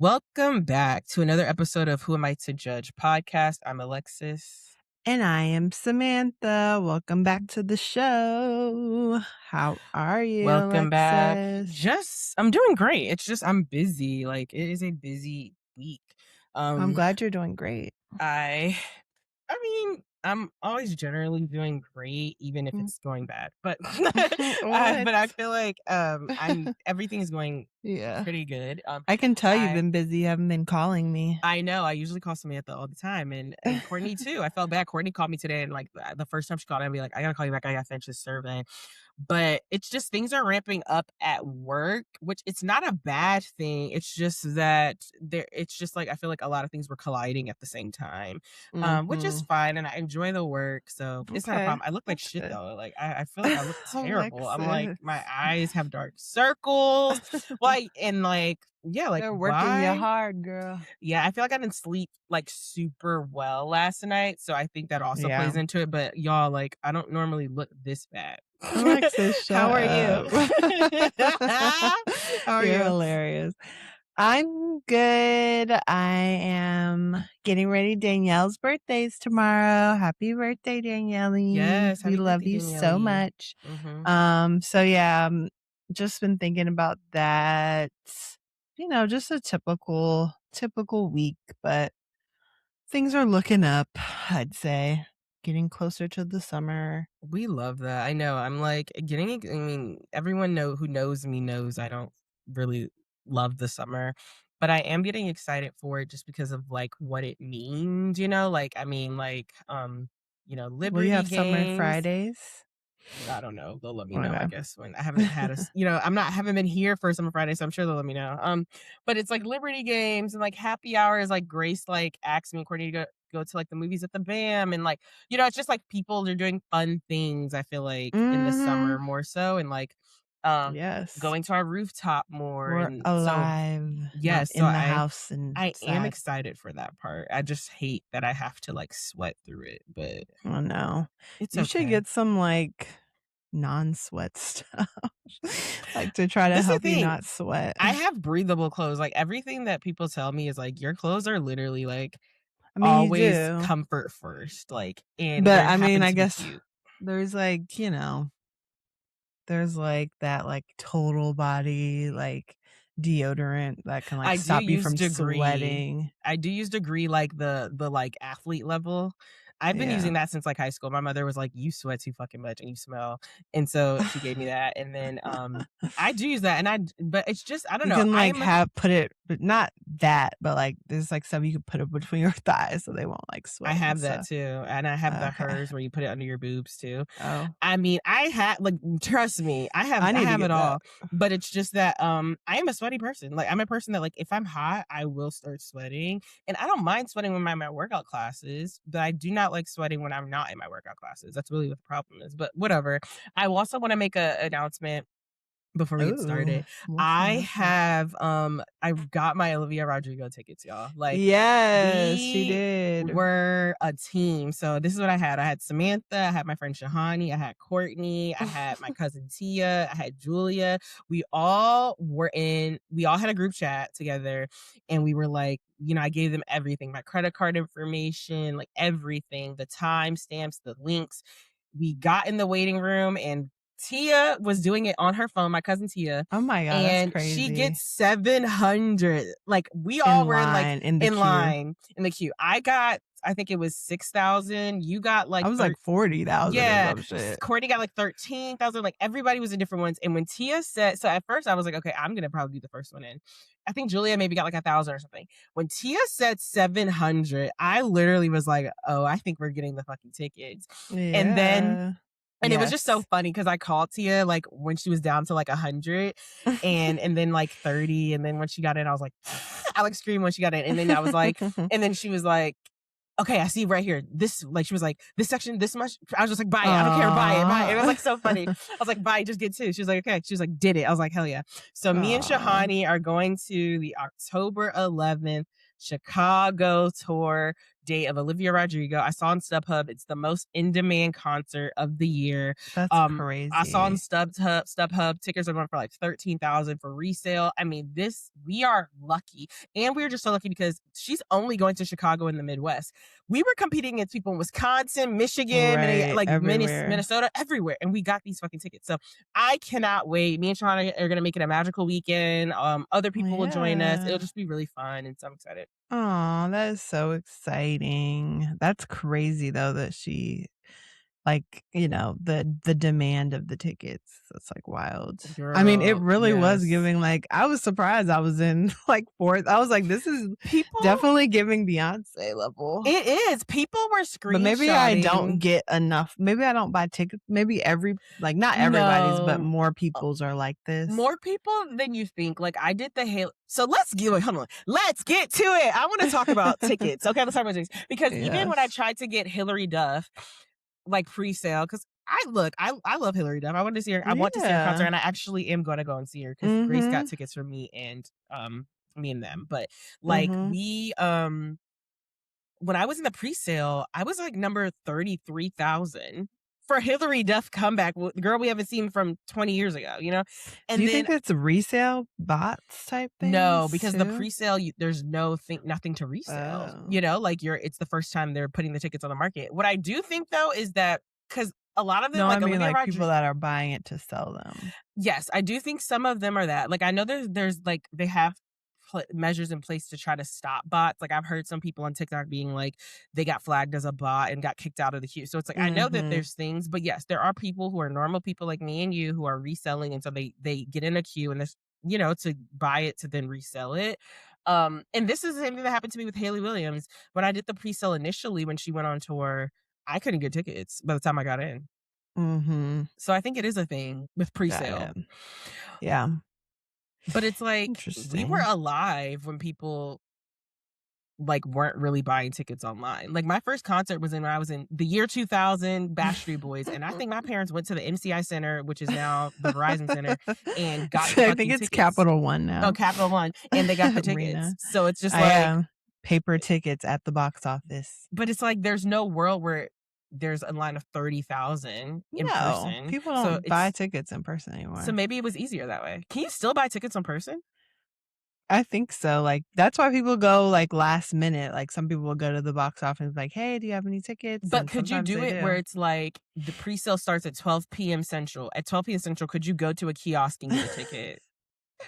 Welcome back to another episode of Who Am I to Judge podcast. I'm Alexis. And I am Samantha. Welcome back to the show. How are you, Welcome back. Alexis? I'm doing great. It's just I'm busy. Like it is a busy week. I'm glad you're doing great. I'm always generally doing great, even if it's going bad. But What? but I feel like everything is going Yeah. pretty good. I can tell you've been busy. You haven't been calling me. I know. I usually call Samantha all the time, and Courtney too. I felt bad. Courtney called me today, and like the first time she called, I'd be like, "I gotta call you back. I gotta finish this survey." But it's just things are ramping up at work, which it's not a bad thing. It's just that it's just like I feel like a lot of things were colliding at the same time, which is fine, and I enjoy the work, so it's not a problem. I look like shit though. Like I feel like I look terrible. I'm like my eyes have dark circles, They're working you hard, girl. Yeah, I feel like I didn't sleep like super well last night, so I think that also plays into it. But y'all, like, I don't normally look this bad. Alexis, How are you? How are you? You're hilarious. I'm good. I am getting ready. Danielle's birthday's tomorrow. Happy birthday, Danielle. Yes, we love you so much. So yeah, just been thinking about that. You know, just a typical week, but things are looking up, I'd say. Getting closer to the summer. We love that. I know. I'm like everyone who knows me knows I don't really love the summer, but I am getting excited for it just because of like what it means, Liberty Will you have games. summer Fridays? I don't know. They'll let me know, I guess, when I haven't had haven't been here for Summer Friday, so I'm sure they'll let me know. But it's like Liberty games and like happy hours, like Grace like asked me and Courtney to go to like the movies at the BAM, and like, it's just like people are doing fun things, I feel like, in the summer more so, and like yes, going to our rooftop more. We're and alive. So, yes, in the house, and I am excited for that part. I just hate that I have to like sweat through it, but oh no, it's you should get some like non-sweat stuff, like to try to help you not sweat. I have breathable clothes. Like everything that people tell me is like your clothes are literally like always comfort first. Like, and but I mean, I guess there's like there's like that like total body like deodorant that can like stop you from sweating. I do use Degree, like the like athlete level. I've been using that since like high school. My mother was like, "You sweat too fucking much and you smell," and so she gave me that. And then I do use that, but it's just I don't know. You can like put it, but not that, but like there's like stuff you can put it between your thighs so they won't like sweat. I have that too, and I have the hers where you put it under your boobs too. Oh, I mean, I have like trust me, I have it all. But it's just that I am a sweaty person. Like I'm a person that like if I'm hot, I will start sweating, and I don't mind sweating when I'm at workout classes, but I do not like sweating when I'm not in my workout classes. That's really what the problem is. But whatever. I also want to make an announcement before we get started. I've got my Olivia Rodrigo tickets, y'all. Like, yes, she did. We're a team. So this is what I had. I had Samantha, I had my friend Shahani, I had Courtney, I had my cousin Tia, I had Julia. We all had a group chat together, and we were like, I gave them everything, my credit card information, like everything, the timestamps, the links. We got in the waiting room, and Tia was doing it on her phone, my cousin Tia. Oh my God, and that's crazy. She gets 700. Like we all were like in line in the queue. I think it was 6,000. You got like I was like 40,000. Yeah, Courtney got like 13,000. Like everybody was in different ones. And when Tia said, so at first I was like, okay, I'm gonna probably be the first one in. I think Julia maybe got like 1,000 or something. When Tia said 700, I literally was like, oh, I think we're getting the fucking tickets. Yeah. And it was just so funny because I called Tia like when she was down to like 100 and then like 30. And then when she got in, I was like, I like screamed when she got in. And then I was like, and then she was like, okay, I see right here. This, like, she was like, this section, this much. I was just like, buy it. I don't care. Buy it. It was like so funny. I was like, buy it, just get two. She was like, okay. She was like, did it. I was like, hell yeah. So me and Shahani are going to the October 11th Chicago tour date of Olivia Rodrigo. I saw on StubHub. It's the most in-demand concert of the year. That's I saw on crazy. StubHub tickets are going for like 13,000 for resale. I mean, we are lucky. And we were just so lucky because she's only going to Chicago in the Midwest. We were competing against people in Wisconsin, Michigan, Right, like everywhere. Minnesota, everywhere. And we got these fucking tickets. So I cannot wait. Me and Sean are going to make it a magical weekend. Other people will join us. It'll just be really fun. And so I'm excited. Oh, that is so exciting. That's crazy though that she like, the demand of the tickets. That's like wild. I mean, it Girl, really was yes. giving like I was surprised I was in like fourth. I was like, this is definitely giving Beyonce level. It is. People were screenshotting. But maybe I don't get enough. Maybe I don't buy tickets. Maybe not everybody's, but more people's are like this. More people than you think. Like I did the Halo. So hold on. Let's get to it. I want to talk about tickets. Okay, let's talk about tickets. Because even when I tried to get Hillary Duff, like pre-sale, because I love Hillary Duff. I want to see her. I want to see her concert, and I actually am going to go and see her because Grace got tickets for me and them. But like we when I was in the pre-sale, I was like number 33,000 for Hillary Duff comeback, the girl we haven't seen from 20 years ago, And do you think it's resale bots type things? No, because the too? pre-sale, there's nothing to resale. Oh. Like it's the first time they're putting the tickets on the market. What I do think though is that because a lot of them, No, like I mean Olivia like people that are buying it to sell them. Yes, I do think some of them are that. Like I know there's like they have measures in place to try to stop bots. Like I've heard some people on TikTok being like they got flagged as a bot and got kicked out of the queue. So it's like I know that there's things, but yes, there are people who are normal people like me and you who are reselling, and so they get in a queue and this to buy it to then resell it. And this is the same thing that happened to me with Hayley Williams when I did the pre-sale initially when she went on tour. I couldn't get tickets by the time I got in. So I think it is a thing with pre-sale. Yeah. But it's like we were alive when people like weren't really buying tickets online. Like my first concert was when I was in the year 2000, Backstreet Boys, and I think my parents went to the MCI Center, which is now the Verizon Center, and got the I think it's tickets. Capital One now. Oh, Capital One, and they got the tickets. So it's just like paper tickets at the box office. But it's like there's no world where there's a line of 30,000 in person. People don't buy tickets in person anymore. So maybe it was easier that way. Can you still buy tickets in person? I think so. Like that's why people go like last minute. Like some people will go to the box office like, "Hey, do you have any tickets?" But could you do it where it's like the pre-sale starts at 12 p.m. Central? At 12 p.m. Central, could you go to a kiosk and get a ticket?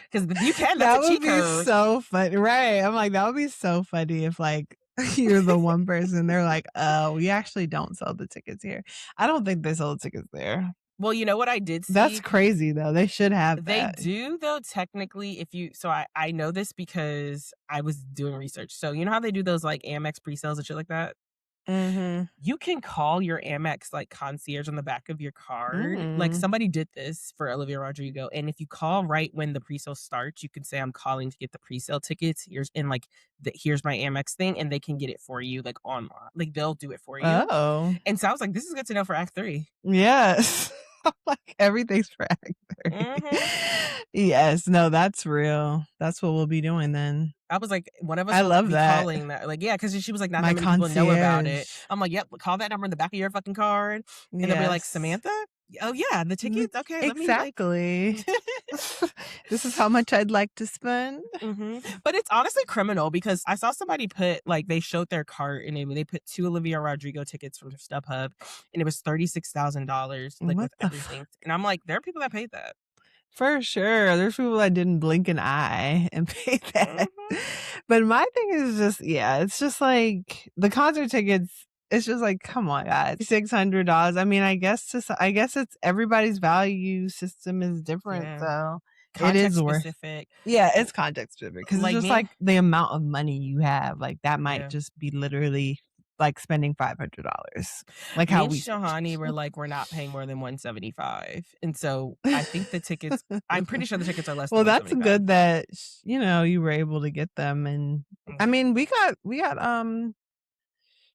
Because you can. That's a cheat code. That would be so funny, right? I'm like, that would be so funny if like you're the one person they're like, "Oh, we actually don't sell the tickets here." I don't think they sell the tickets there. Well, you know what I did see? That's crazy though. They should have that. They do though, technically, I know this because I was doing research. So you know how they do those like Amex pre-sales and shit like that? You can call your Amex like concierge on the back of your card. Like somebody did this for Olivia Rodrigo. And if you call right when the pre-sale starts, you can say, "I'm calling to get the pre-sale tickets. Here's my Amex thing," and they can get it for you like online. Like they'll do it for you. Oh. And so I was like, this is good to know for Act 3. Yes. Like everything's for Act 3. Yes, no, that's real. That's what we'll be doing then. I was like, one of us I will love be that. calling that. Like, yeah, because she was like, not My that many people know about it. concierge. I'm like, yep, call that number in the back of your fucking card. And they'll be like, Samantha? Oh, yeah, the tickets? Okay, exactly. This is how much I'd like to spend. But it's honestly criminal because I saw somebody put, like, they showed their cart and they put 2 Olivia Rodrigo tickets from StubHub and it was $36,000, like, with everything. And I'm like, there are people that paid that. For sure. There's people that didn't blink an eye and paid that. But my thing is just, it's just like the concert tickets. It's just like, come on, guys, $600. I mean, I guess it's everybody's value system is different, so context it is specific. It's context specific because Like it's just like the amount of money you have, like that might just be literally like spending $500. Like how we Shahani were like, we're not paying more than $175, and so I think the tickets. I'm pretty sure the tickets are less. Well, than that's good that you were able to get them, and I mean, we got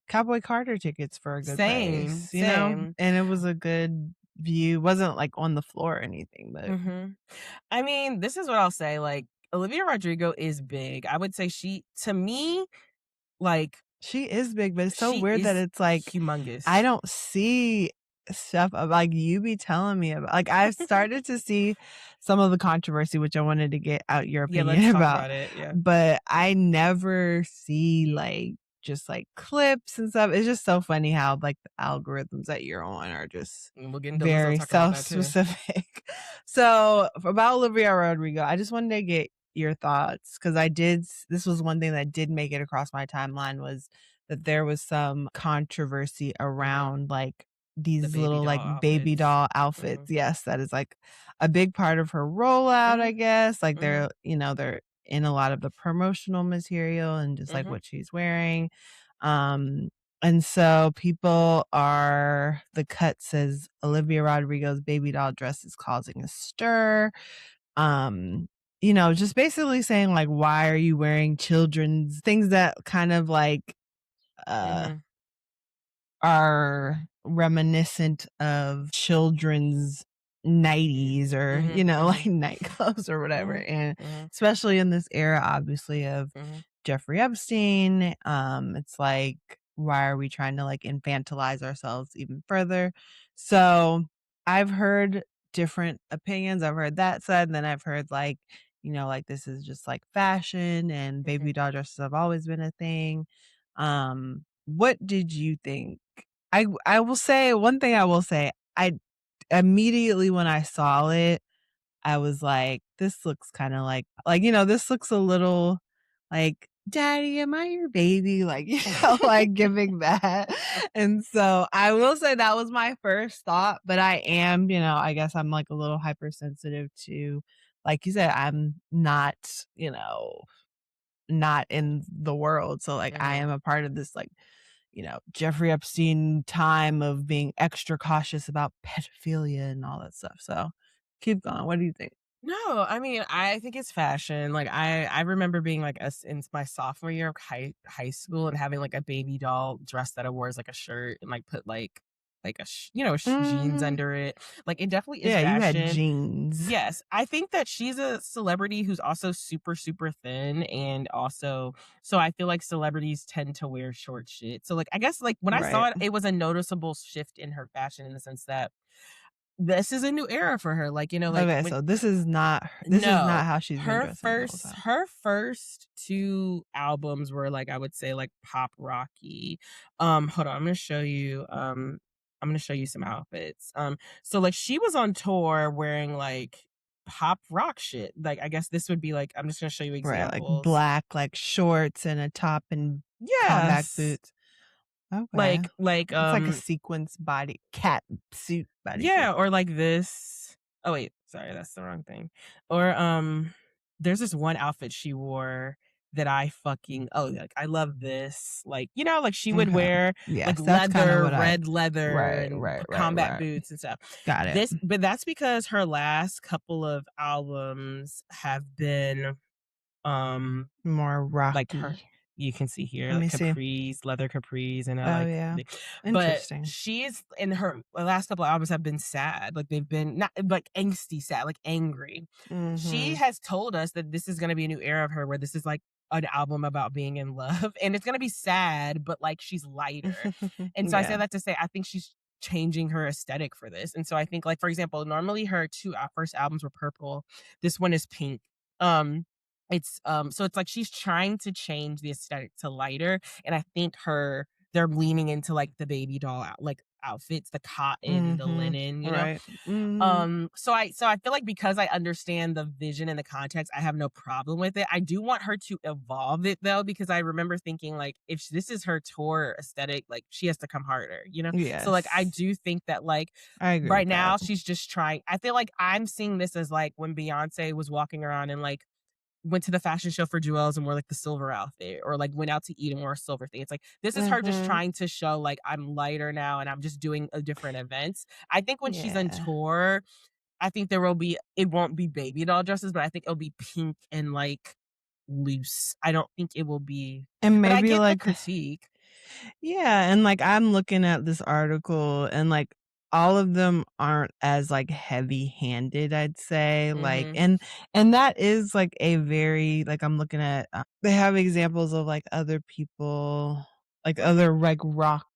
Cowboy Carter tickets for a good price, know, and it was a good view. It wasn't like on the floor or anything, but I mean, this is what I'll say. Like, Olivia Rodrigo is big. I would say to me, like, she is big, but it's so she weird that is it's like, I humongous. don't see stuff of like you be telling me about. Like I've started to see some of the controversy, which I wanted to get out your Yeah, let's opinion talk about, about it. Yeah. but I never see like just like clips and stuff. It's just so funny how like the algorithms that you're on are just And we'll get into Lizzo very talking about that too. self-specific. So about Olivia Rodrigo, I just wanted to get your thoughts because this was one thing that did make it across my timeline was that there was some controversy around like The these baby little doll like baby outfits. doll outfits. Yes, that is like a big part of her rollout, I guess. Like they're in a lot of the promotional material and just like what she's wearing. Um and so the cut says Olivia Rodrigo's baby doll dress is causing a stir. Just basically saying like, why are you wearing children's things that kind of like uh are reminiscent of children's nighties or, like nightclubs or whatever. And especially in this era, obviously, of Jeffrey Epstein, it's like, why are we trying to like infantilize ourselves even further? So I've heard different opinions. I've heard that said, and then I've heard like, like this is just like fashion and baby doll dresses have always been a thing. What did you think? I will say one thing I will say, I immediately when I saw it, I was like, this looks kind of like, this looks a little like, Daddy, am I your baby? Like, like giving that. And so I will say that was my first thought, but I am, I guess I'm like a little hypersensitive to, like you said, I'm not, not in the world. So like I am a part of this like, Jeffrey Epstein time of being extra cautious about pedophilia and all that stuff. So keep going. What do you think? No, I mean, I think it's fashion. Like I remember being like in my sophomore year of high school and having like a baby doll dress that I wore as like a shirt and like put like jeans under it. Like it definitely is Yeah, you had fashion. jeans. Yes, I think that she's a celebrity who's also super super thin, and also so I feel like celebrities tend to wear short shit. So like I guess like when I saw Right. it, it was a noticeable shift in her fashion in the sense that this is a new era for her. Like, like Okay, when so this is not no, how she's been dressing the whole time. her first 2 albums were, like, I would say, like, pop rocky. Hold on, I'm gonna show you some outfits. So, like, she was on tour wearing, like, pop rock shit. Like, I guess this would be, like I'm just gonna show you Right, like examples. black, like shorts and a top and combat Yes. boots. Okay. Like, It's like a sequence body cat suit bodysuit. yeah, or like this. Oh wait, sorry, that's the wrong thing. Or there's this one outfit she wore that I fucking like I love this. Like, like she would Okay. wear like Yes, that's kind of leather, what I red leather right, and right, right, combat right. boots and stuff. Got it. But that's because her last couple of albums have been More like her rocky. you can see here, Let like me see. capris, leather capris, and I Oh, like yeah. but Interesting. she's in her last couple of albums have been sad. Like they've been not like angsty sad, like angry. She Mhm. has told us that this is gonna be a new era of her where this is like an album about being in love and it's gonna be sad, but like she's lighter. And so I say Yeah. that to say I think she's changing her aesthetic for this. And so I think like for example, normally her 2 first albums were purple. This one is pink. So it's like she's trying to change the aesthetic to lighter, and I think they're leaning into like the baby doll like outfits, the cotton, the Mhm. linen, Right. Mhm. So I feel like because I understand the vision and the context, I have no problem with it. I do want her to evolve it though, because I remember thinking like if this is her tour aesthetic, like she has to come harder. So like I Yes. do think that like I agree right with that. now she's just trying. I feel like I'm seeing this as like when Beyonce was walking around and like went to the fashion show for Jewels and wore like the silver outfit, or like went out to eat and wore a silver thing. It's like this is her just Mhm. trying to show like I'm lighter now and I'm just doing a different events. I think when she's on Yeah. tour, I think it won't be baby doll dresses, but I think it'll be pink and like loose. I don't think it will be, And but I maybe get the like critique. yeah, and like I'm looking at this article and like all of them aren't as, like, heavy-handed, I'd say, like, Mhm. and that is, like, a very like, I'm looking at, they have examples of, like, other people, like, other, like, rock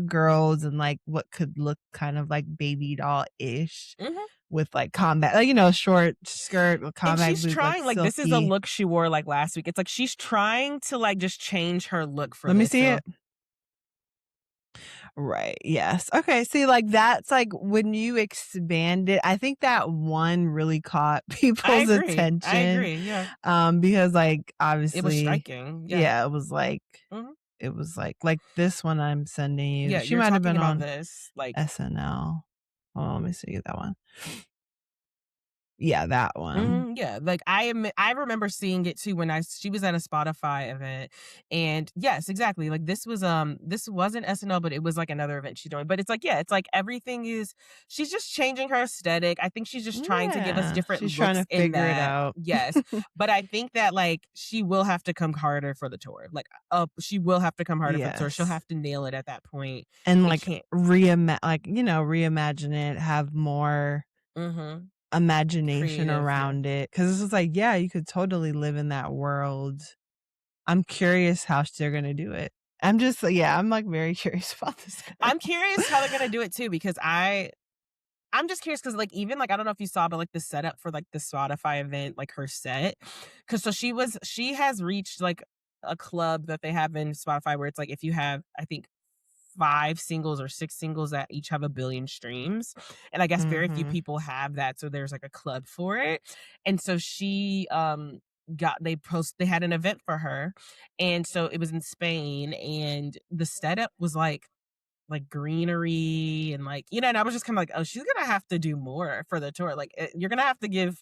girls and, like, what could look kind of like baby doll-ish Mhm. with, like, combat like, short skirt with And combat she's boots, like, trying, like, this is a silky. look she wore, like, last week. It's like she's trying to, like, just change her look for Let me this, see so it. Right, yes. Okay, see, like, that's, like, when you expand it I think that one really caught I people's agree. I attention, agree, yeah. because, like, It was obviously striking, yeah. yeah, Mhm. it was like this one I'm sending you, Yeah, she you're might have talking been about on this, like SNL. Hold on, let me see that one. Yeah, that one. mhm, yeah, like, I remember seeing it too when she was at a Spotify event, and yes, exactly, like, this wasn't SNL, but it was, like, another event she's doing, but it's like, yeah, it's like everything is she's just changing her aesthetic. I think she's just trying to give us Yeah, different she's trying looks to in figure it that out. yes, but I think that, like, she will have to come harder for the tour, like, she will have to come harder for the tour, she'll Yes. have to nail it at that point. And, It like, can't reimagine it, have more mhm, imagination creative, yeah. around it, 'cause it's just like, yeah, you could totally live in that world. I'm curious how they're gonna do it. I'm just yeah, I'm, like, very curious about this girl. I'm curious how they're gonna do it too because I'm just curious because, like, even, like, I don't know if you saw, but, like, the setup for, like, the Spotify event, like, her set, because so she has reached, like, a club that they have in Spotify where it's, like, if you have, I think, 5 singles or 6 singles that each have 1,000,000,000 streams, and I guess very few Mhm. people have that, so there's, like, a club for it, and so they had an event for her, and so it was in Spain, and the setup was, like greenery and like and I was just kind of like, oh, she's gonna have to do more for the tour. Like you're gonna have to give.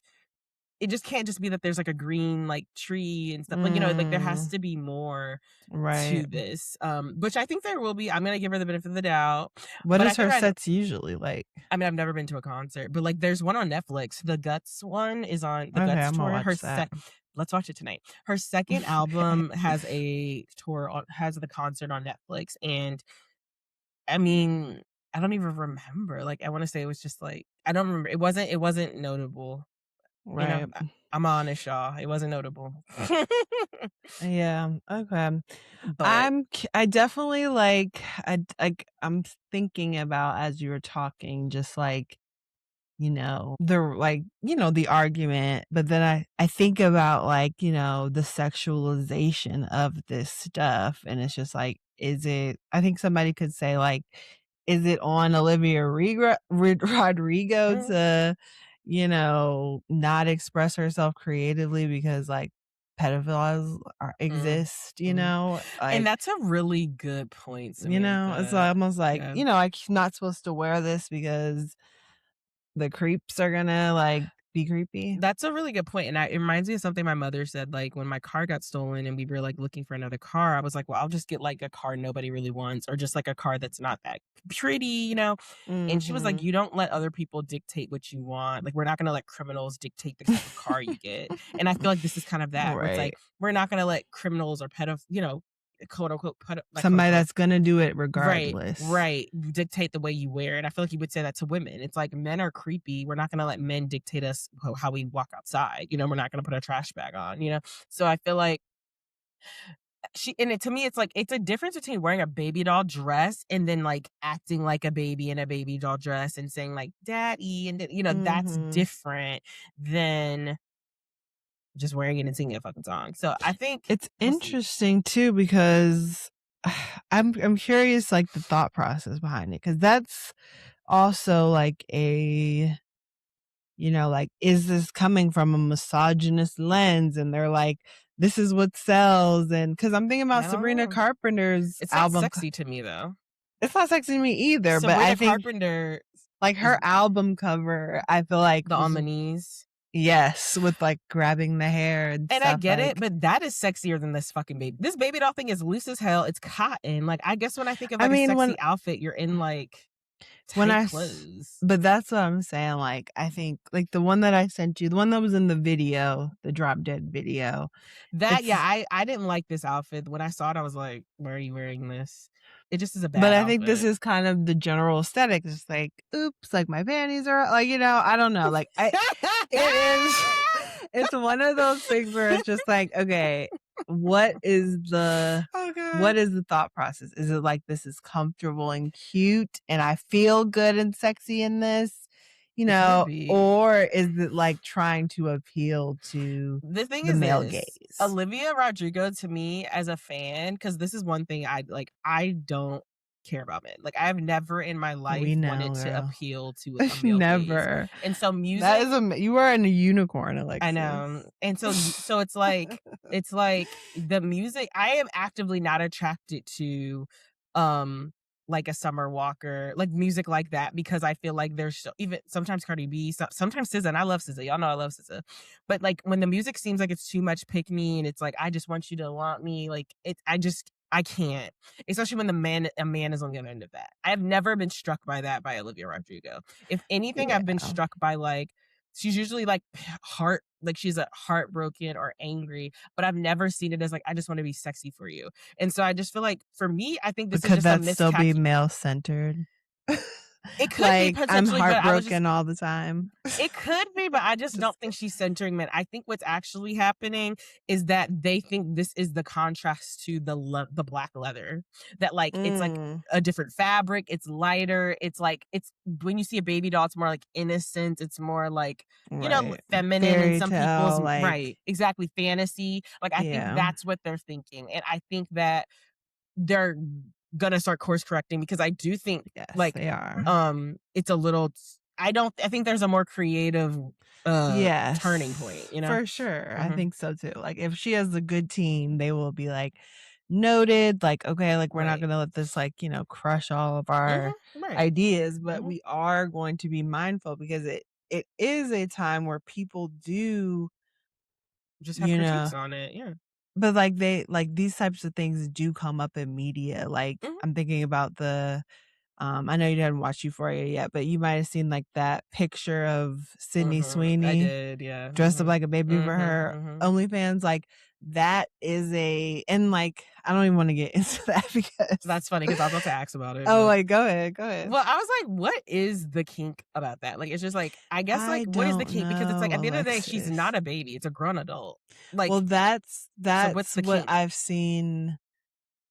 It just can't just be that there's like a green like tree and stuff. Like like there has Mm, to be more to right. this. Which I think there will be. I'm gonna give her the benefit of the doubt, What but I is think her sets usually like? I mean I've never been to a concert, but like there's one on Netflix. The Guts one is on the Okay, Guts Imma tour. watch that. Let's watch it tonight. Her second Okay. album has a tour on has the concert on Netflix, and I mean, I don't even remember, like, I wanna say it was just, like I don't remember. It wasn't notable, Right. I'm honest, y'all, it wasn't notable. Yeah, okay. But I definitely, like I'm thinking about as you were talking, just, like, the argument, but then I think about, like, the sexualization of this stuff, and it's just like, I think somebody could say, like, is it on Olivia Rodrigo mhm, to, not express herself creatively because, like, pedophiles mm, exist, mhm, and Like, that's a really good point, it's Samantha. almost like, Yeah. I'm not supposed to wear this because the creeps are gonna, like, be creepy? That's a really good point, and it reminds me of something my mother said, like, when my car got stolen and we were, like, looking for another car, I was like, "Well, I'll just get, like, a car nobody really wants or just, like, a car that's not that pretty," And she was like, Mhm. "You don't let other people dictate what you want. Like, we're not gonna let criminals dictate the type of car you get." And I feel like this is kind of that, where it's like, Right. we're not gonna let criminals or quote, unquote, not quote, Somebody unquote that's gonna do it right, regardless. right, dictate the way you wear, and I feel like you would say that to women. It's like men are creepy. We're not gonna let men dictate us how we walk outside. We're not gonna put a trash bag on. So I feel like to me, it's like it's a difference between wearing a baby doll dress and then like acting like a baby in a baby doll dress and saying like daddy and that's Mhm. different than just wearing it and singing a fucking song. So I think It's we'll see. interesting too because I'm curious, like, the thought process behind it, because that's also like like, is this coming from a misogynist lens? And they're like, "This is what sells," and because 'cause I'm thinking about I don't Sabrina know. Carpenter's It's not album co sexy to me though. it's not sexy to me either, but I Sabrina think, Carpenter like, is her album cover, I feel like the on was the knees. yes, with, like, grabbing the hair and And I stuff, get it, like but that is sexier than this fucking baby. This baby doll thing is loose as hell. It's cotton. Like, I guess when I think of I like a mean, when sexy outfit, you're in like tight clothes. But that's what I'm saying. Like, I think like the one that I sent you, the one that was in the video, the Drop Dead video. I didn't like this outfit. When I saw it, I was like, why are you wearing this? It just is a But bad I think this outfit. is kind of the general aesthetic. It's like, oops, like my panties are like, I don't know. Like it's one of those things where it's just like, okay, what is the thought process? Is it like this is comfortable and cute and I feel good and sexy in this? Or is it like trying to appeal to the thing the is male this, gaze? Olivia Rodrigo, to me as a fan, because this is one thing I don't care about men. Like, I've never in my life wanted to appeal to a male Never. gaze. And so music, that is you are a unicorn, Alexis. I know. And so it's like the music, I am actively not attracted to like a Summer Walker, like music like that, because I feel like there's even sometimes Cardi B, sometimes SZA, and I love SZA. Y'all know I love SZA. But like when the music seems like it's too much pick me and it's like I just want you to want me, like I can't. Especially when a man is on the other end of that. I have never been struck by that by Olivia Rodrigo. If anything, I've been struck by like she's usually like she's a heartbroken or angry, but I've never seen it as like I just want to be sexy for you. And so I just feel like for me, I think this is just that still be male centered? It could like, be potentially, I'm heartbroken but all the time. It could be, but I just don't think she's centering men. I think what's actually happening is that they think this is the contrast to the black leather. That like it's like a different fabric. It's lighter. It's like it's when you see a baby doll, it's more like innocent. It's more like feminine. Fairy And some tale, people's like, exactly fantasy. Like I think that's what they're thinking, and I think that they're gonna start course correcting because I do think they are. it's a little. I think there's a more creative turning point, for sure. I think so too. Like if she has a good team, they will be like noted, like, okay, like we're not gonna let this like crush all of our ideas, but we are going to be mindful because it is a time where people do just have critiques on it. But like these types of things do come up in media. Like I'm thinking about the I know you didn't watch Euphoria yet, but you might have seen like that picture of Sydney Sweeney. I did, yeah. Dressed up like a baby for her OnlyFans. Like that is and like I don't even want to get into that because that's funny because I was about to ask about it. Oh, like go ahead. Well, I was like, what is the kink about that? Like it's just like I guess like what is the kink? Because it's like at the end of the day, she's not a baby; it's a grown adult. Like, well, that's so what's the what kink? I've seen.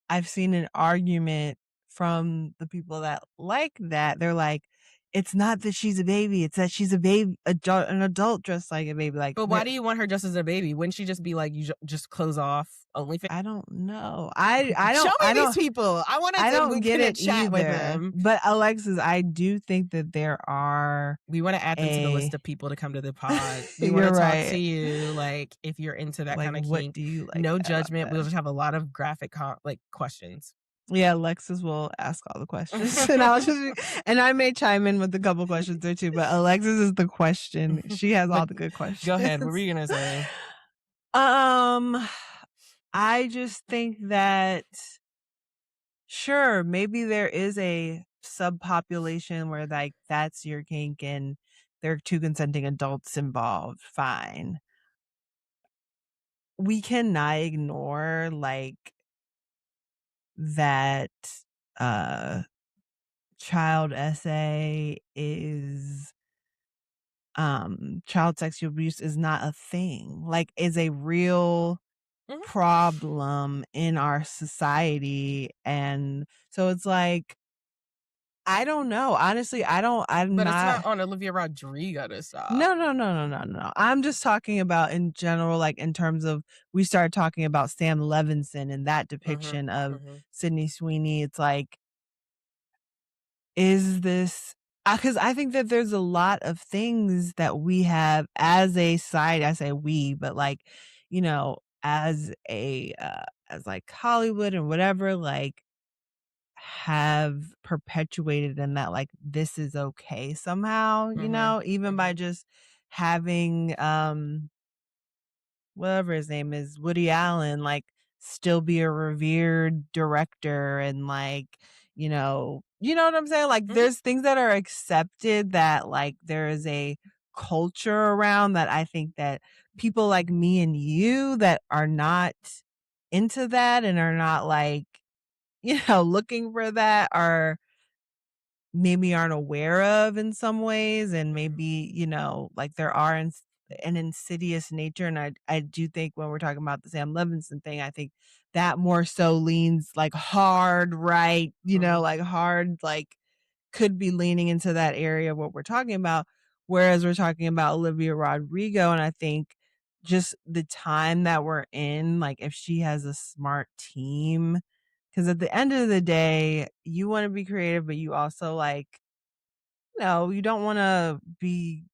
I've seen an argument from the people that like that. They're like, it's not that she's a baby; it's that she's a baby, an adult dressed like a baby. Like, but why do you want her dressed as a baby? Wouldn't she just be like, you just close off OnlyFans? I don't know. I don't show me these people. I want to. I don't get it chat either. with them. But Alexis, I do think that there are. We want to add them to the list of people to come to the pod. We want to talk to you. Like if you're into that kind of kink, what do you like? No judgment. We'll just have a lot of graphic questions. Yeah, Alexis will ask all the questions, and I may chime in with a couple questions or two. But Alexis is the question; she has all the good questions. Go ahead. What were you gonna say? I just think that sure, maybe there is a subpopulation where like that's your kink, and there are two consenting adults involved. Fine. We cannot ignore like that child essay is child sexual abuse is not a thing, like is a real problem in our society. And so it's like I don't know, honestly. But it's not on Olivia Rodrigo to stop. No. I'm just talking about in general, like in terms of we started talking about Sam Levinson and that depiction of Sydney Sweeney. It's like, is this because I think that there's a lot of things that we have as a society. I say we, but like, as a as like Hollywood and whatever, like have perpetuated in that like this is okay somehow, even by just having whatever his name is, Woody Allen, like still be a revered director and like, you know what I'm saying? Like, there's things that are accepted that, like, there is a culture around that I think that people like me and you that are not into that and are not, like, looking for that are maybe aren't aware of in some ways, and maybe, like, there are an insidious nature, and I do think when we're talking about the Sam Levinson thing, I think that more so leans, like, hard right, like, hard, like, could be leaning into that area of what we're talking about, whereas we're talking about Olivia Rodrigo, and I think just the time that we're in, like, if she has a smart team, because at the end of the day, you wanna be creative, but you also, like, you don't wanna be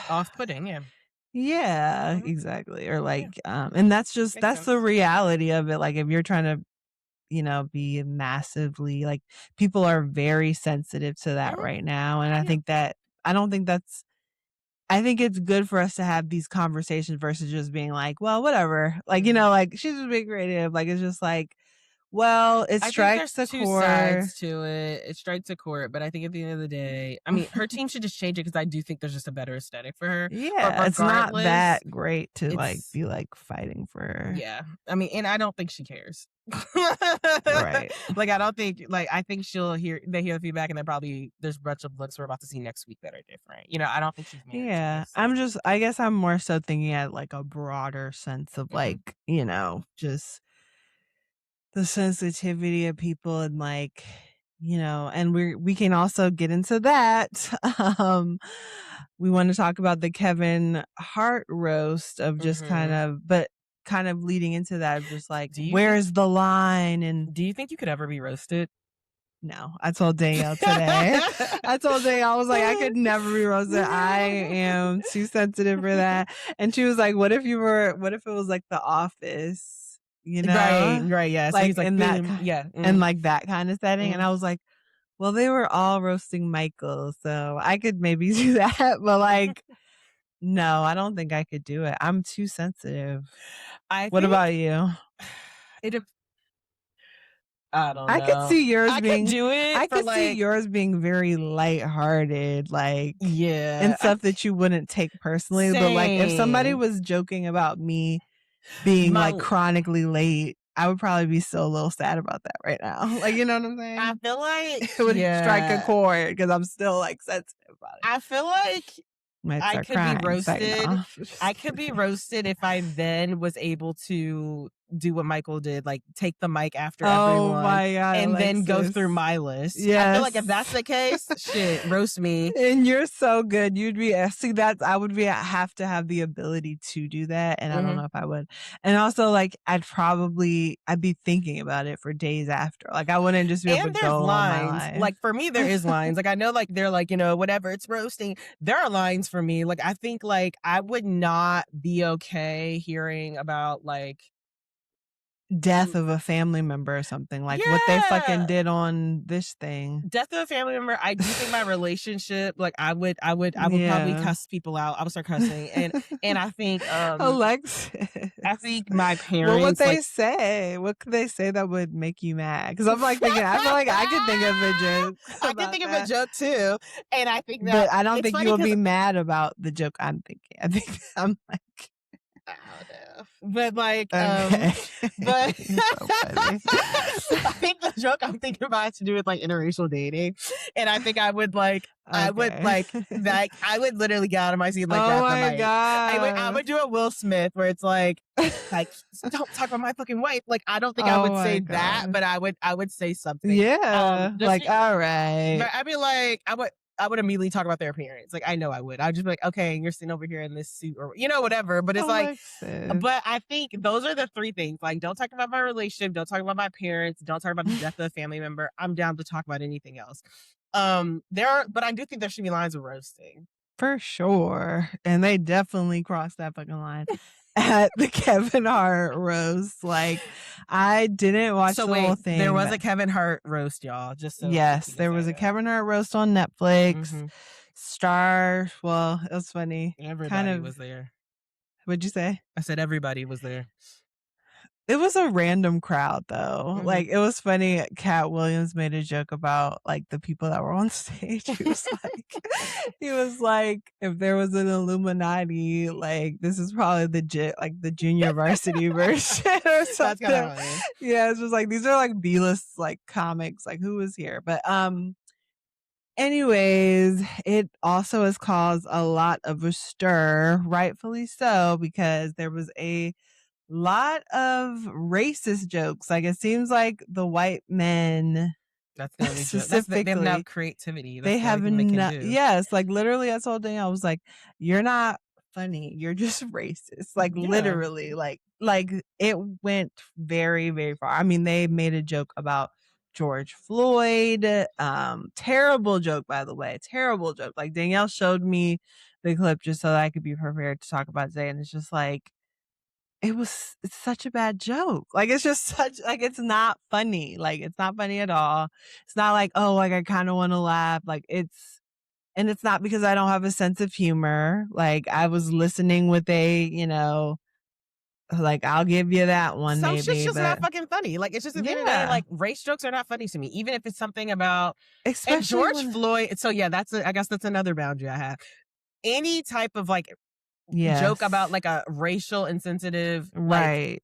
Off-putting, yeah. Yeah, Mhm. exactly, or, Yeah, like, and that's makes the sense. reality of it, like, if you're trying to, be massively like, people are very sensitive to that Mhm. right now, and Oh, I yeah. think that I don't think that's I think it's good for us to have these conversations versus just being like, "Well, whatever." Like, like, "She's just being creative." Like, it's just like, well, it I think strikes there's a 2 chord. sides to it. It strikes a chord, but I think at the end of the day, I mean, her team should just change it because I do think there's just a better aesthetic for her. But Yeah, it's not regardless, that great to, like, it's be, like, fighting for her. yeah. I mean, and I don't think she cares. Right. Like, I don't think like, I think they hear the feedback and then probably there's a bunch of looks we're about to see next week that are different. I don't think she's married to Yeah, this, so I guess I'm more so thinking at, like, a broader sense of, mhm, like, just the sensitivity of people and, like, and we can also get into that. Um, we wanna talk about the Kevin Hart roast of just mhm. kind of leading into that of just, like, Do you think where's the line? And do you think you could ever be roasted? no, I told Danielle today. I told Danielle, I was like, "I could never be roasted. I am too sensitive for that." And she was like, what if it was like The Office, Right, right, yeah. So Like he's like, in that boom, yeah, in like that kind of setting. And mhm. I was like, well, they were all roasting Michael, so I could maybe do that. But like, no, I don't think I could do it. I'm too sensitive. I What think about you? it I don't I could know. see yours I could being do it I for, could see like yours being very lighthearted, like, and yeah, stuff that you wouldn't take personally, but, like, if somebody same. was joking about me being, like, My chronically late, I would probably be still a little sad about that right now. Like, you know what I'm I saying? feel like It would strike a yeah. chord because 'cause I'm still, like, sensitive about it. I feel like Might I start could be crying, second roasted. off. I Just could be kidding. roasted if I then was able to do what Michael did, like take the mic after Oh everyone my god, and then go through Alexis. my list. I feel like if that's Yes. the case, shit, roast me. And you're so good. You'd be see that's I would be have to have the ability to do that, and I don't Mhm. know if I would. And also, like, I'd be thinking about it for days after. Like, I wouldn't just be able to And there's go on my lines. life. Like for me, there is lines. Like I know like they're like, whatever, it's roasting. There are lines for me. Like I think like I would not be okay hearing about like Death mm, of a family member or something, like what they fucking yeah. did on this thing. Death of a family member, I do think my relationship, like I would probably Yeah. cuss people out. I would start cussing. And Alexis. I think my What would parents they like say? What could they say that would make you mad? Because 'Cause I'm, like, thinking I feel like I could think of a joke I can about think of a that. joke too. And I think that But I don't it's think you funny will because be mad about the joke I'm thinking. I think I'm like, I don't know. But like, okay. but You're so funny. I think the joke I'm thinking about has to do with like interracial dating. And I think I would Okay. like I would literally get out of my seat and like Oh grab the my mic. I god. would do a Will Smith where it's like don't talk about my fucking wife. Like I don't think I Oh would my say that, gosh. but I would say something. Yeah. Just Like, alright. but I'd be like, I would immediately talk about their appearance. Like I know I would. I'd just be like, okay, you're sitting over here in this suit or whatever. But it's like, Alexis. but I think those are the three things. Like, don't talk about my relationship. Don't talk about my parents. Don't talk about the death of a family member. I'm down to talk about anything else. But I do think there should be lines of roasting. For sure. And they definitely crossed that fucking line at the Kevin Hart roast. Like, I didn't watch So the whole wait, there thing, was but a Kevin Hart roast, y'all. Just so yes, we can there was say a that. Kevin Hart roast on Netflix. Hmm. Well, it was funny. Kind Everybody of, was there. what'd you say? I said everybody was there. It was a random crowd though. Like it was funny. Cat Williams made a joke about like the people that were on stage. He was like, if there was an Illuminati, like this is probably the junior varsity version or something. That's funny. Yeah, it's just like these are like B-list like comics. Like who was here? But anyways, it also has caused a lot of a stir, rightfully so, because there was a lot of racist jokes. Like it seems like the white men, that's the only specifically, they have no creativity. That's they have not. Yes, like literally, I told Danielle, I was like, "You're not funny. You're just racist." Like literally, like it went very, very far. I mean, they made a joke about George Floyd. Terrible joke, by the way. Terrible joke. Like Danielle showed me the clip just so that I could be prepared to talk about it today, and it's just like. It's such a bad joke. Like, it's just it's not funny. Like, it's not funny at all. It's not like, oh, like, I kind of want to laugh. Like, it's not because I don't have a sense of humor. Like, I was listening with like, I'll give you that one. Some shit's just not fucking funny. Like, it's just at the end of the day, like, race jokes are not funny to me, even if it's something about, especially George Floyd. So yeah, I guess that's another boundary I have. Any type of like, joke about like a racial insensitive like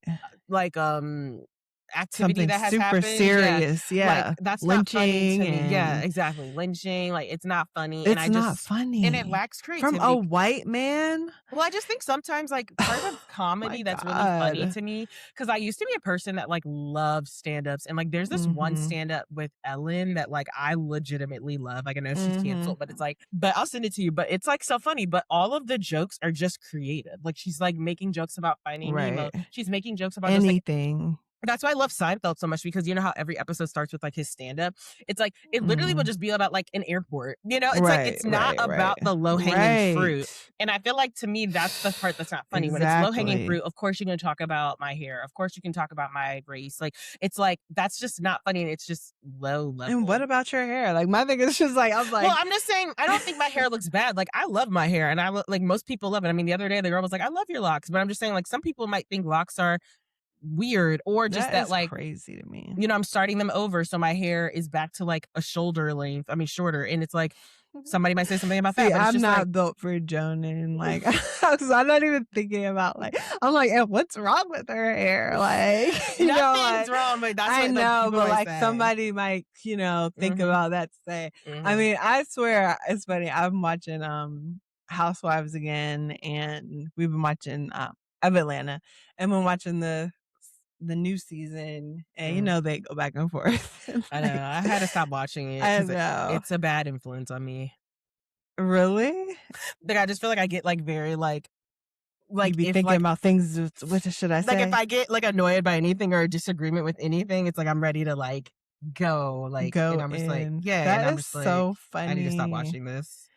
activity something that has super happened. Serious, yeah. Like that's lynching not funny to me. Yeah, exactly. Lynching, like it's not funny. It's not funny. And it lacks creativity. From a white man? Well, I just think sometimes like part of comedy that's really funny to me, because I used to be a person that like loves stand-ups, and like there's this one stand-up with Ellen that like I legitimately love. Like I know she's canceled, but it's like, but I'll send it to you. But it's like so funny, but all of the jokes are just creative. Like she's like making jokes about finding Nemo. She's making jokes about anything. Just, like, that's why I love Seinfeld so much, because you know how every episode starts with like his stand-up. It's like it literally will just be about like an airport. You know, it's like it's not about the low-hanging fruit. And I feel like to me that's the part that's not funny. When it's low-hanging fruit, of course you can talk about my hair. Of course you can talk about my race. Like it's like that's just not funny, and it's just low level. And what about your hair? Like my thing is just like I'm like, well, I'm just saying I don't think my hair looks bad. Like I love my hair, and I like most people love it. I mean, the other day the girl was like, "I love your locks," but I'm just saying like some people might think locks are weird, or just that like crazy to me. You know, I'm starting them over, so my hair is back to like a shoulder length. I mean, shorter, and it's like somebody might say something about that. But I'm not built for Jonan. Like, because I'm not even thinking about like I'm like, what's wrong with her hair? Like, nothing's wrong, but that's I what, know, but like somebody might, think about that. Say, I mean, I swear it's funny. I'm watching Housewives again, and we've been watching of Atlanta, and we're watching the new season, and they go back and forth. I know. I had to stop watching it. I know. It's a bad influence on me. Really? Like I just feel like I get like very like you be thinking about things. What should I say? Like if I get like annoyed by anything or a disagreement with anything, it's like I'm ready to like go. And I'm just like, yeah. That and I'm is just like, so funny. I need to stop watching this.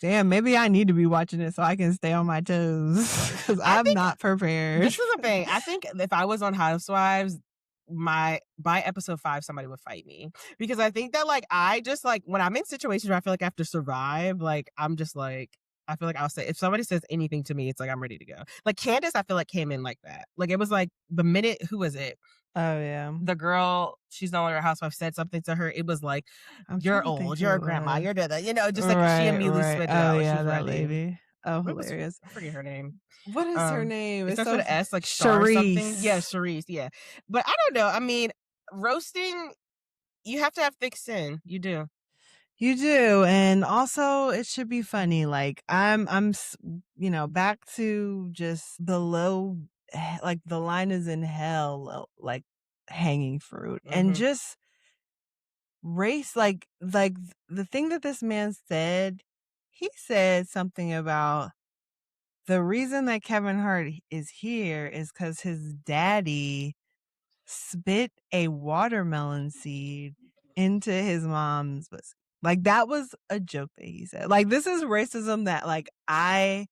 Damn, maybe I need to be watching it so I can stay on my toes, because I'm not prepared. This is the thing. I think if I was on Housewives, by episode 5, somebody would fight me, because I think that like I just like when I'm in situations where I feel like I have to survive, like I'm just like I feel like I'll say if somebody says anything to me, it's like I'm ready to go. Like Candace, I feel like came in like that. Like it was like the minute who was it? Oh yeah, the girl. She's no longer a housewife. Said something to her. It was like, "You're old. You're a grandma. You're dead." Just like she immediately spit it out. Oh yeah, that lady. Oh, hilarious. I forget her name. What is her name? It starts with an S, like Charisse. Yeah, Charisse. Yeah, but I don't know. I mean, roasting. You have to have thick skin. You do. You do, and also it should be funny. Like I'm back to just the low, like the line is in hell, like hanging fruit, and just race. Like the thing that this man said, he said something about the reason that Kevin Hart is here is because his daddy spit a watermelon seed into his mom's pussy. Like that was a joke that he said. Like this is racism that like I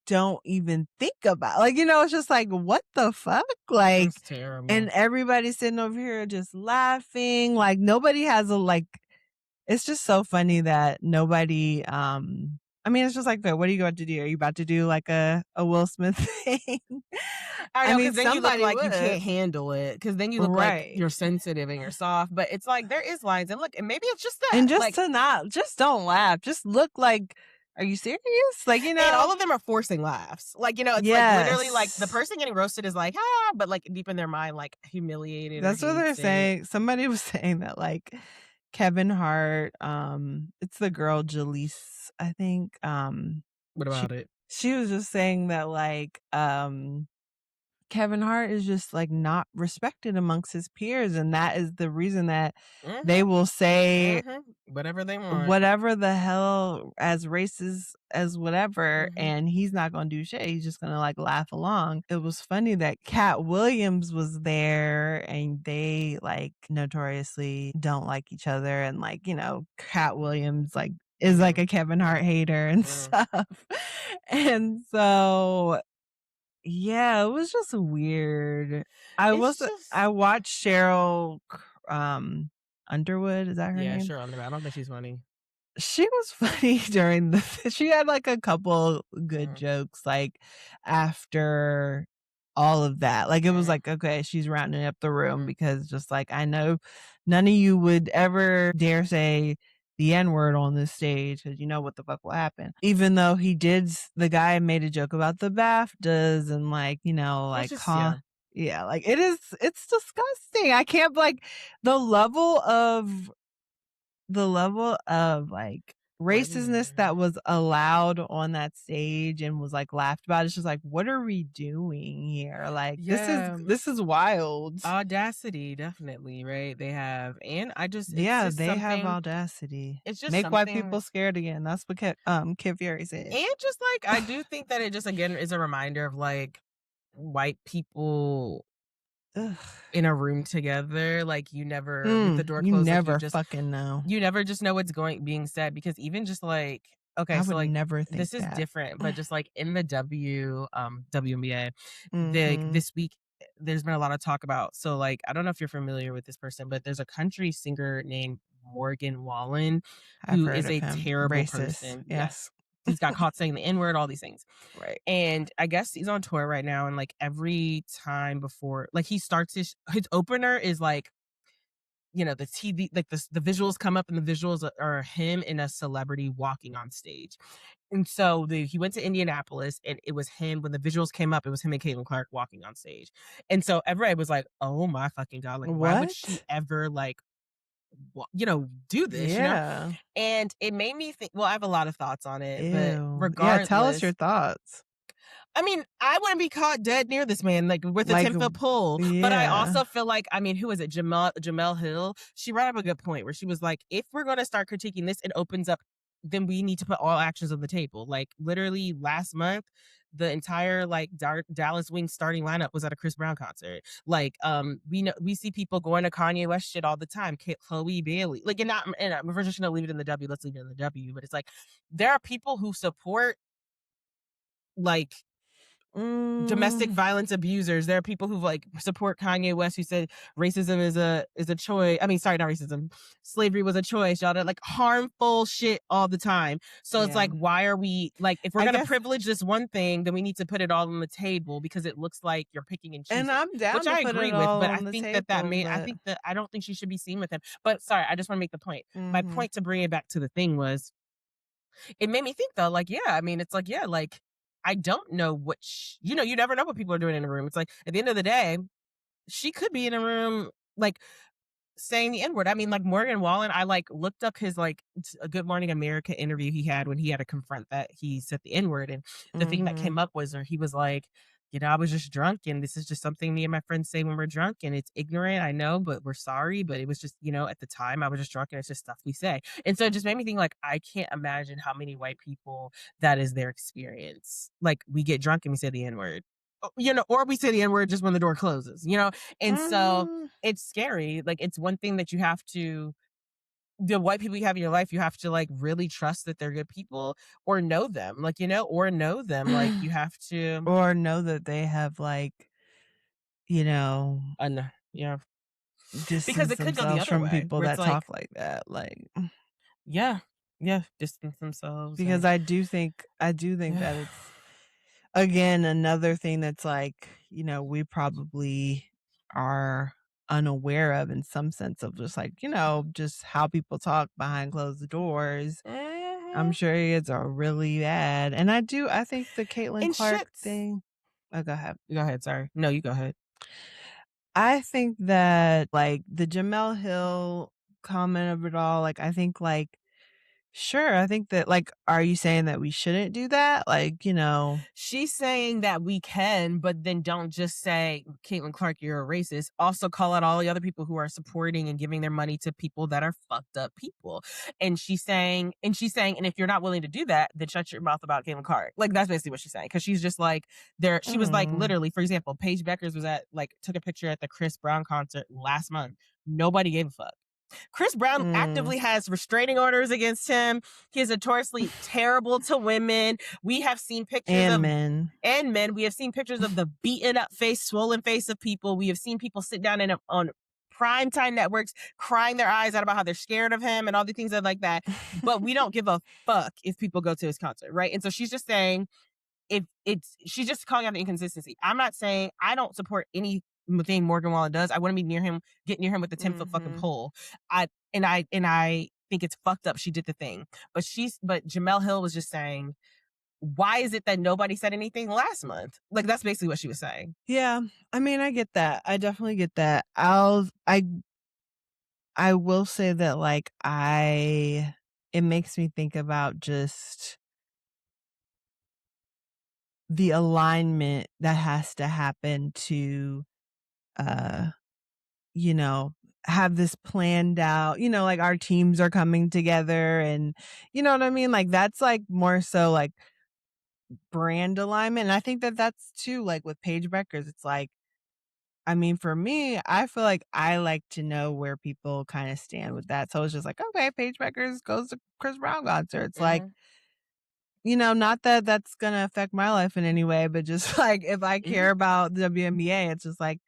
don't even think about. Like, it's just like, what the fuck? Like, it's terrible. And everybody's sitting over here just laughing. Like nobody has it's just so funny that nobody I mean, it's just like, what are you going to do? Are you about to do like a Will Smith thing? I I know, mean, because then you look somebody like you would. can't handle it. Because then you look like Right. you're sensitive and you're soft. But it's like there is lines, and look, and maybe it's just that. And just Like, to not, just don't laugh. Just look like, are you serious? Like, and all of them are forcing laughs. Like, it's like literally like the yes. person getting roasted is like, ah, but like deep in their mind, like humiliated or That's what they're hates it. saying. Somebody was saying that like Kevin Hart, it's the girl Jaleese, I think. What She about it? she was just saying that like Kevin Hart is just like not respected amongst his peers, and that is the reason that they will say Whatever they want. whatever the hell, as racist as whatever, and he's not gonna do shit. He's just gonna like laugh along. It was funny that Cat Williams was there, and they like notoriously don't like each other, and like, Cat Williams like is like a Kevin Hart hater and stuff. And so yeah, it was just weird. I watched Cheryl Underwood, is that her Yeah, name? sure. I don't think she's funny. She was funny during she had like a couple good jokes like after all of that. Like it was like, okay, she's rounding up the room because just like, I know none of you would ever dare say the N-word on this stage because you know what the fuck will happen. Even though the guy made a joke about the BAFTAs and like, like just, yeah, like it's disgusting. I can't like the level of like racistness that was allowed on that stage and was like laughed about. It's just like, what are we doing here? Like this is wild. Audacity, definitely, right? They have, and they have audacity. It's just make white people scared again. That's what Kid Fury said. And just like I do think that it just again is a reminder of like white people in a room together, like you never with the door closed, you never like, fucking know. You never just know what's being said, because even just like, okay, I so would like never think this is that. different, but just like in the WNBA, Mm-hmm. this week there's been a lot of talk about, so like I don't know if you're familiar with this person, but there's a country singer named Morgan Wallen who is a terrible person. Yes. He's got caught saying the N-word, all these things. Right. And I guess he's on tour right now, and like every time before, like he starts his opener is like, the TV, like the visuals come up, and the visuals are him and a celebrity walking on stage. And so he went to Indianapolis, and it was him. When the visuals came up, it was him and Caitlyn Clark walking on stage. And so everybody was like, oh my fucking God, like, why would she ever like, do this, Yeah. And it made me think, well, I have a lot of thoughts on it, Ew. but regardless. Yeah, tell us your thoughts. I mean, I wouldn't be caught dead near this man, like with a 10-foot pole. Yeah. But I also feel like, I mean, who is it? Jamel Hill. She brought up a good point where she was like, if we're going to start critiquing this, it opens up, then we need to put all actions on the table. Like literally last month, the entire like Dallas Wings starting lineup was at a Chris Brown concert. Like, we see people going to Kanye West shit all the time. Chloe Bailey, like, and we're just gonna leave it in the W. Let's leave it in the W. But it's like there are people who support like domestic violence abusers. There are people who like support Kanye West who said racism is a choice. I mean, sorry, not racism. Slavery was a choice. Y'all like harmful shit all the time. So it's like, why are we like, if we're gonna privilege this one thing, then we need to put it all on the table because it looks like you're picking and choosing. And I'm down, which I agree with, but I think I don't think she should be seen with him. But sorry, I just want to make the point. My point to bring it back to the thing was, it made me think though, like, yeah, I mean, it's like, yeah, like, I don't know which, you never know what people are doing in a room. It's like, at the end of the day, she could be in a room, like, saying the N-word. I mean, like, Morgan Wallen, I, like, looked up his, like, a Good Morning America interview he had when he had to confront that he said the N-word. And the thing that came up was, or he was like, I was just drunk, and this is just something me and my friends say when we're drunk, and it's ignorant, I know, but we're sorry, but it was just, at the time I was just drunk, and it's just stuff we say. And so it just made me think, like, I can't imagine how many white people that is their experience. Like, we get drunk and we say the N-word, or we say the N-word just when the door closes, And so it's scary. Like, it's one thing that you have to, the white people you have in your life, you have to like really trust that they're good people, or know them, like, or know them, like you have to, or know that they have like, yeah, distance because it could go the themselves other from way, people where that it's like, talk like that. Like, yeah, Yeah, distance themselves because and I do think that it's, again, another thing that's like, we probably are unaware of in some sense of just like, just how people talk behind closed doors. I'm Mhm. sure it's a really bad. And I think the Caitlyn And Clark shit's thing. Oh, go ahead. Go ahead, sorry. No, you go ahead. I think that like the Jamel Hill comment of it all, like I think like sure, I think that like are you saying that we shouldn't do that? Like, She's saying that we can, but then don't just say, Caitlin Clark, you're a racist. Also call out all the other people who are supporting and giving their money to people that are fucked up people. And if you're not willing to do that, then shut your mouth about Caitlin Clark. Like that's basically what she's saying. Cause she's just like she was like mm, literally, for example, Paige Beckers was took a picture at the Chris Brown concert last month. Nobody gave a fuck. Chris Brown mm, actively has restraining orders against him. He is notoriously terrible to women. We have seen pictures and of men. and men. We have seen pictures of the beaten up face, swollen face of people. We have seen people sit down on primetime networks crying their eyes out about how they're scared of him and all the things like that. But we don't give a fuck if people go to his concert, right? And so she's just saying if it's she's just calling out the inconsistency. I'm not saying I don't support anything Morgan Wallen does. I want to be near him, get near him with the 10-foot fucking Mhm. pole. I think it's fucked up she did the thing. But Jamel Hill was just saying, why is it that nobody said anything last month? Like that's basically what she was saying. Yeah, I mean, I get that. I definitely get that. I will say that like it makes me think about just the alignment that has to happen to uh you know have this planned out, like our teams are coming together, and you know what I mean, like that's like more so like brand alignment. And I think that that's too like with Paige Beckers, it's like, I mean, for me, I feel like I like to know where people kind of stand with that. So it's just like, okay, Paige Beckers goes to Chris Brown concert. It's like, Mm-hmm. not that that's going to affect my life in any way, but just like if I Mm-hmm. care about the WNBA, it's just like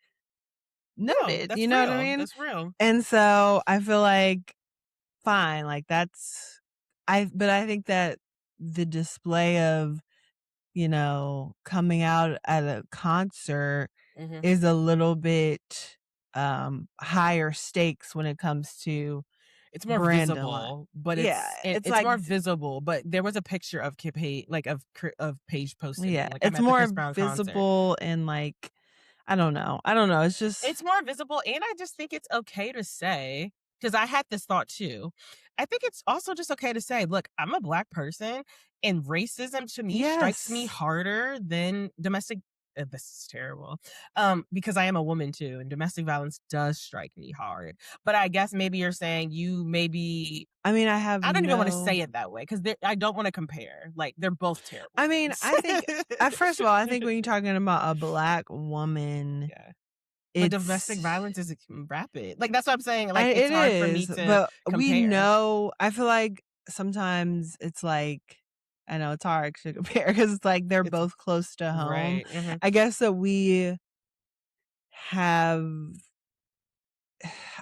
No, noted, you that's know what I real. mean? That's real. And so I feel like fine, like but I think that the display of, coming out at a concert Mm-hmm. is a little bit higher stakes when it comes to It's more brand align. visible, but Yeah, it's it's like more visible. But there was a picture of of Paige posted yeah, being like, I'm it's at the more Chris Brown concert. visible and like I don't know. I don't know. It's just It's more visible, and I just think it's okay to say, because I had this thought too. I think it's also just okay to say, look, I'm a black person, and racism to me strikes me yes. harder than domestic. This is terrible, because I am a woman too, and domestic violence does strike me hard. But I guess maybe you're saying you maybe I mean, I have I don't even want to no say it that way because I don't want to compare. Like they're both terrible I mean, things. I think first of all, I think when you're talking about a black woman, Yeah. But domestic it's violence is rapid. Like, that's what I'm saying, like, it's it hard for me is, to but we compare. know I feel like sometimes it's like I know it's hard to compare because it's like they're It's both close to home. right, mhm. I guess that we have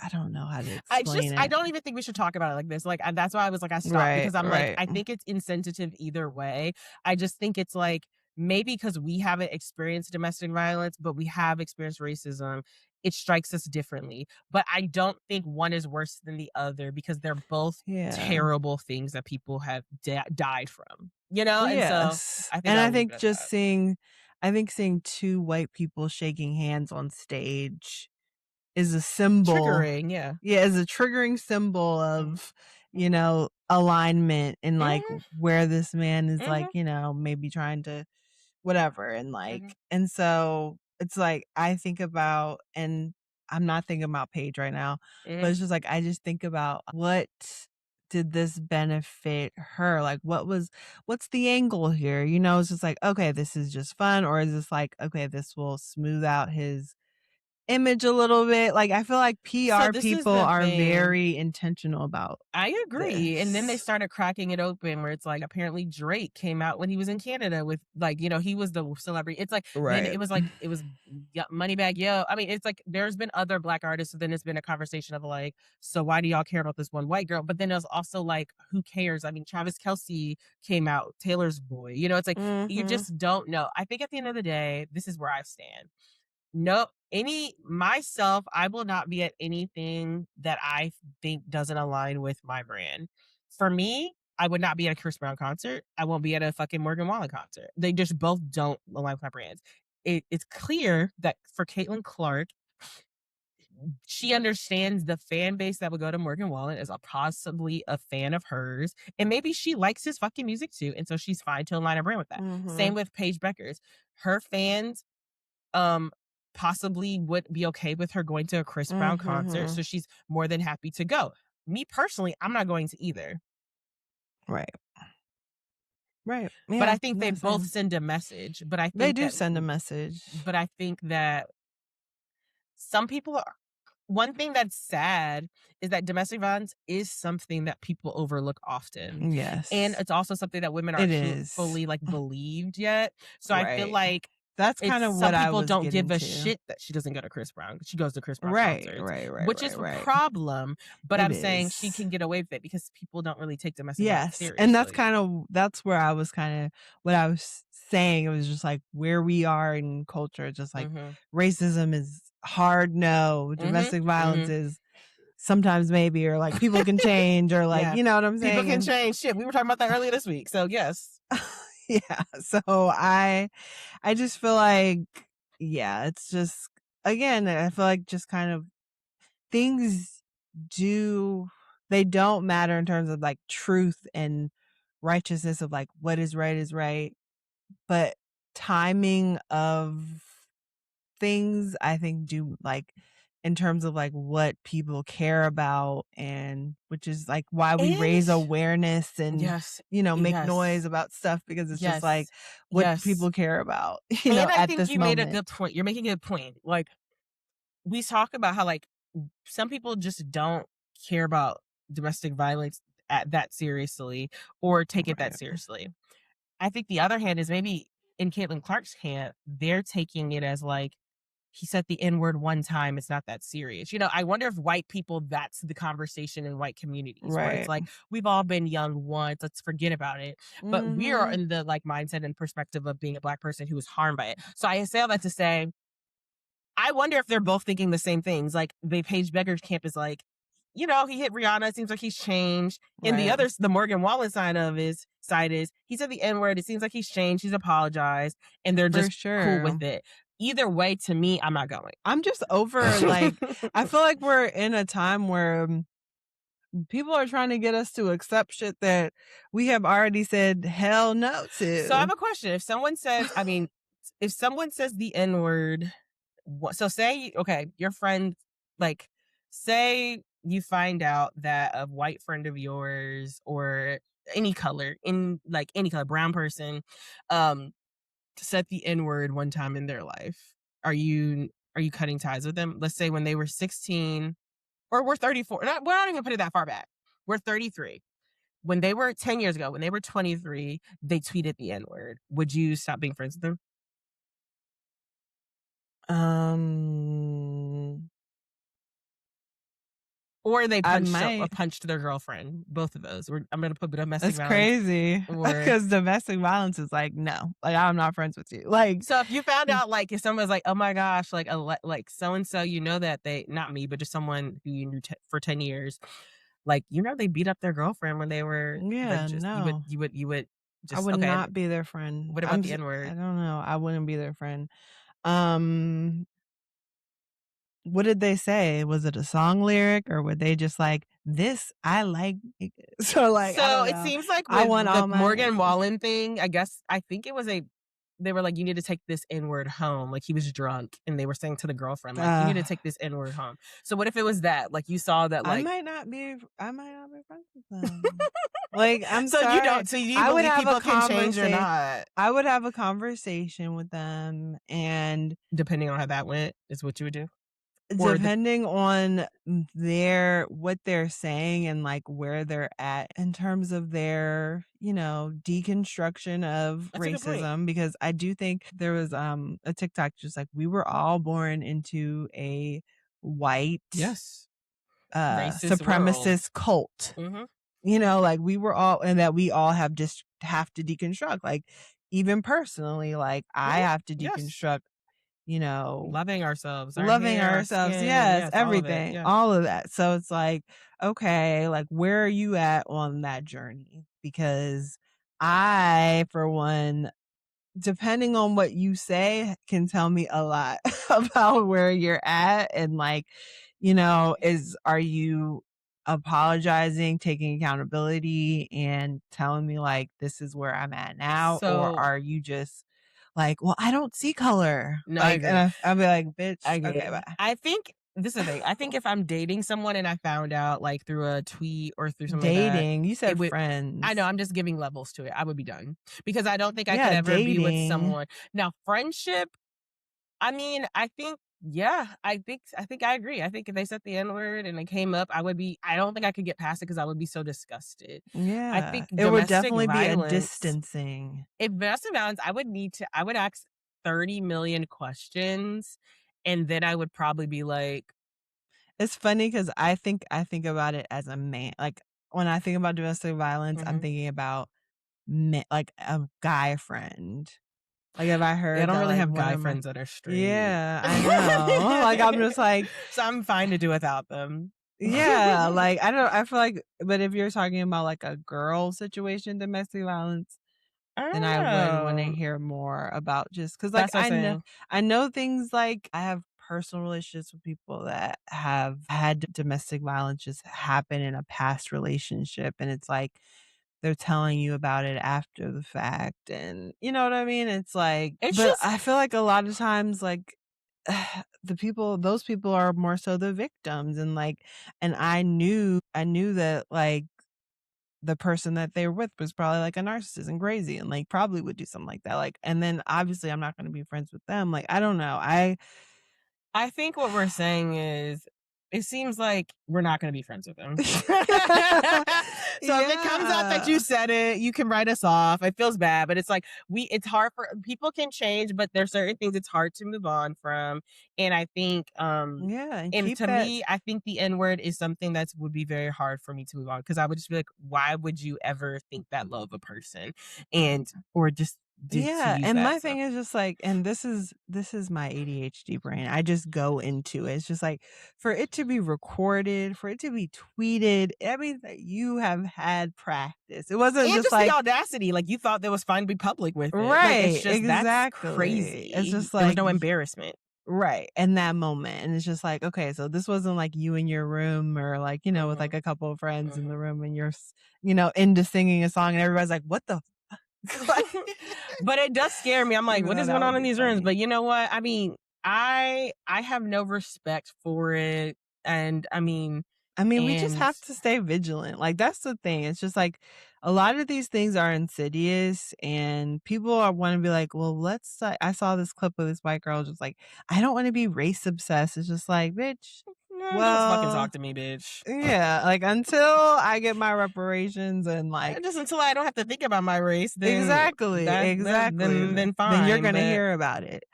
I don't know how to explain I it. don't even think we should talk about it like this, like, that's why I was like, I stopped Right, because I'm like, right. I think it's insensitive either way. I just think it's like, maybe because we haven't experienced domestic violence, but we have experienced racism, it strikes us differently. But I don't think one is worse than the other because they're both Yeah. terrible things that people have died from, you know? And so Yes. I think And I'll I leave it think at just that. seeing two white people shaking hands on stage is a symbol. Triggering, yeah. Yeah, is a triggering symbol Mhm, of, mhm, alignment and like mhm, where this man is like, mhm, maybe trying to whatever. And mhm, like, and so it's like, I think about, and I'm not thinking about Paige right now, but mhm. it's just like, I just think about what did this benefit her? Like, what's the angle here? It's just like, okay, this is just fun. Or is this like, okay, this will smooth out his image a little bit. Like, I feel like So PR this is people the are thing. very intentional about I agree. And then they this. started cracking it open where it's like apparently Drake came out when he was in Canada with like, you know, he was the celebrity. It's then Right. it was Moneybag Yo. I mean, it's like there's been other black artists, so then it's been a conversation of like, so why do y'all care about this one white girl? But then there's also like, who cares? I mean, Travis Kelsey came out, Taylor's boy. You know, it's like you Mhm. just don't know. I think at the end of the day, this is where I stand. No, myself, I will not be at anything that I think doesn't align with my brand. For me, I would not be at a Chris Brown concert. I won't be at a fucking Morgan Wallen concert. They just both don't align with my brands. It's clear that for Caitlyn Clark, she understands the fan base that would go to Morgan Wallen is possibly a fan of hers. And maybe she likes his fucking music too. And so she's fine to align a brand with that. Same Mhm. with Paige Beckers. Her fans um, possibly would be okay with her going to a Chris Brown concert, so Mhm. she's more than happy to go. Me personally, I'm not going to either. Right. Right. But Yeah, I think they no, both same. send a message. They do send a message. But I think that some people are one thing that's sad is that domestic violence is something that people overlook often. And Yes. it's also something that women It aren't is. fully like believed yet. So I feel Right. like That's it's kind of some what I people was don't getting give a to. shit that she doesn't go to Chris Brown. She goes to Chris Brown Right, concerts, right, right, which is right, a right. problem. But It I'm saying she is. can get away with it because people don't really take domestic violence Yes, and seriously. that's where I was kinda what I was saying, it was just like where we are in culture, just like Mhm. racism is hard no, Mhm. domestic violence Mhm. is sometimes maybe, or like people can change, or like, Yeah. you know what I'm People saying? can And change. Shit, we were talking about that earlier this week. So yes. yeah, so I just feel like, yeah, it's just again, I feel like just kind of things do they don't matter in terms of like truth and righteousness of like what is right, but timing of things I think do like in terms of like what people care about, and which is like why we And raise awareness and yes. make Yes. noise about stuff, because it's just like Yes. what Yes. people care about And I at think this you made a moment. good point. You're making a good point. Like we talk about how like some people just don't care about domestic violence at that seriously or take it that Right. seriously. I think the other hand is maybe in Caitlin Clark's camp, they're taking it as like he said the N word one time. It's not that serious. You know, I wonder if white people, that's the conversation in white communities where it's Right. like, we've all been young once. Let's forget about it. But we are Mhm. in the like mindset and perspective of being a black person who was harmed by it. So I say all that to say, I wonder if they're both thinking the same things. Like the Paige Beckers camp is like, you know, he hit Rihanna. It seems like he's changed. And Right. the Morgan Wallen side is he said the N word. It seems like he's changed. He's apologized, and they're For just cool sure. with it. Either way, to me, I'm not going. I'm just over like I feel like we're in a time where people are trying to get us to accept shit that we have already said hell no So I have to. a question. If someone says, I mean, if someone says the N word, so say, okay, your friend, like, say you find out that a white friend of yours or any color, any color, brown person, um, said the N word one time in their life. Are you cutting ties with them? Let's say when they were 16 or we're 34. We're not even put it that far back. We're 33 when they were 10 years ago, when they were 23, they tweeted the N word. Would you stop being friends with them? Um Or they I might. punched their girlfriend? Both of those. I'm going to put domestic That's violence. crazy Or because domestic violence is like no, like I'm not friends with you. Like so if you found out, like, if someone was like, oh my gosh, like, like so and so, you know that they, not me, but just someone who you knew for 10 years, like, you know, they beat up their girlfriend when they were like, yeah, just, no. you would I just, would okay. not be their friend. What about the N I word? don't know. I wouldn't be their friend. Um What did they say? Was it a song lyric, or were they just like, "This I like"? So, like, I So don't it know. seems like I with want the all my Morgan Wallen thing, I think it was they were like, you need to take this N word home. Like he was drunk and they were saying to the girlfriend, like, you need to take this N word home. So what if it was that? Like you saw that, like, I might not be friends with them. Like, I'm sorry. so you I would believe have a people can change or conversation. not? I would have a conversation with them, and Depending on how that went, is what you would do. depending on what they're saying and like where they're at in terms of their, deconstruction of That's a good point. racism, because I do think there was a TikTok just like we were all born into a white Yes. Racist world. supremacist cult. Like we were all, and that we all have to deconstruct, like even personally, like I have to Yes. deconstruct, loving ourselves, our loving hair, our ourselves. skin, Yes, yes, all of it. everything, Yeah. all of that. So it's like, okay, like where are you at on that journey? Because I, for one, depending on what you say, can tell me a lot about where you're at. And like, are you apologizing, taking accountability, and telling me like this is where I'm at now? Or are you just like, well, I don't see color. No, I Like, agree. and I'll be like, bitch, I agree. okay, bye. I think this is the thing. I think if I'm dating someone and I found out like through a tweet or through something like that, Dating, you said would. friends. I know, I'm just giving levels to it. I would be done because I don't think I could Yeah, ever be with dating. someone. Now, friendship, I mean, I think, yeah, I think I agree. I think if they said the N-word and it came up, I don't think I could get past it because I would be so disgusted. I Yeah, think it would domestic definitely be a violence, distancing. if domestic violence, I would ask 30 million questions, and then I would probably be like, It's funny because I think about it as a man. Like when I think about domestic violence, I'm thinking about like a guy friend. Like if I I heard don't that, really like have one guy of my, friends that are straight. yeah, I know. Like I'm just like, So I'm fine to do without them. yeah, like I feel like, but if you're talking about like a girl situation, domestic violence, then I would want to Oh, hear more about, just because like that's what I'm saying. I know things, like I have personal relationships with people that have had domestic violence just happen in a past relationship, and it's like they're telling you about it after the fact, and you know what I mean? It's like, It's but just I feel like a lot of times, like those people are more so the victims, and like, and I knew that like the person that they were with was probably like a narcissist and crazy and like probably would do something like that. Like, and then obviously I'm not going to be friends with them. Like, I don't know. I think what we're saying is it seems like we're not gonna be friends with them. So if it comes out that you Yeah. said it, you can write us off. It feels bad, but it's like it's hard for people can change, but there's certain things it's hard to move on from. And I think Yeah. And and keep to that. me, I think the N-word is something that would be very hard for me to move on because I would just be like, why would you ever think that low of a person? And or just to Yeah. use And that. my So thing is just like, and this is my ADHD brain. I just go into it. It's just like, for it to be recorded, for it to be tweeted, that means that you have had practice. It wasn't and just just the like, audacity, like you thought that was fine to be public with it. Like it's right, just that's exactly. It's crazy. just There was like, no embarrassment. right, in that moment, and it's just like, okay, so this wasn't like you in your room or like, with like a couple of friends in the room, and you're, into singing a song and everybody's like, "What the f-" Like, But it does scare me. I'm like, even what though is that going would on in be these rooms? funny. But you know what? I mean, I have no respect for it. And We just and have to stay vigilant. Like, that's the thing. It's just like a lot of these things are insidious, and people are want to be like, well, I saw this clip of this white girl just like, I don't want to be race obsessed. It's just like, bitch, don't fucking well, talk to me, bitch. yeah, like until I get my reparations and like, Just until I don't have to think about my race, then exactly, exactly. then Then you're fine. gonna But hear about it.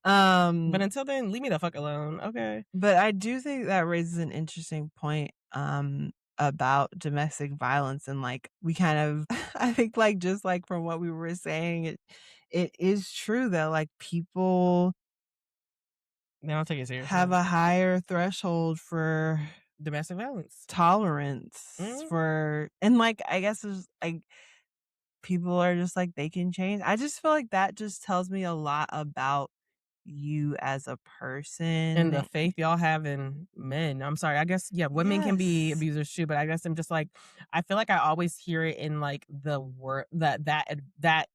until then, leave me the fuck alone. Okay. But I do think that raises an interesting point, about domestic violence, and like we kind of I think like just like from what we were saying, it is true that like people They don't take it have seriously. a higher threshold for Domestic violence. tolerance Mhm. for, and like I guess it's like people are just like they can change. I just feel like that just tells me a lot about you as a And the person. faith y'all have in men. I'm sorry. I guess yeah, women can be Yes. abusers too, but I guess I'm just like I feel like I always hear it in like the word that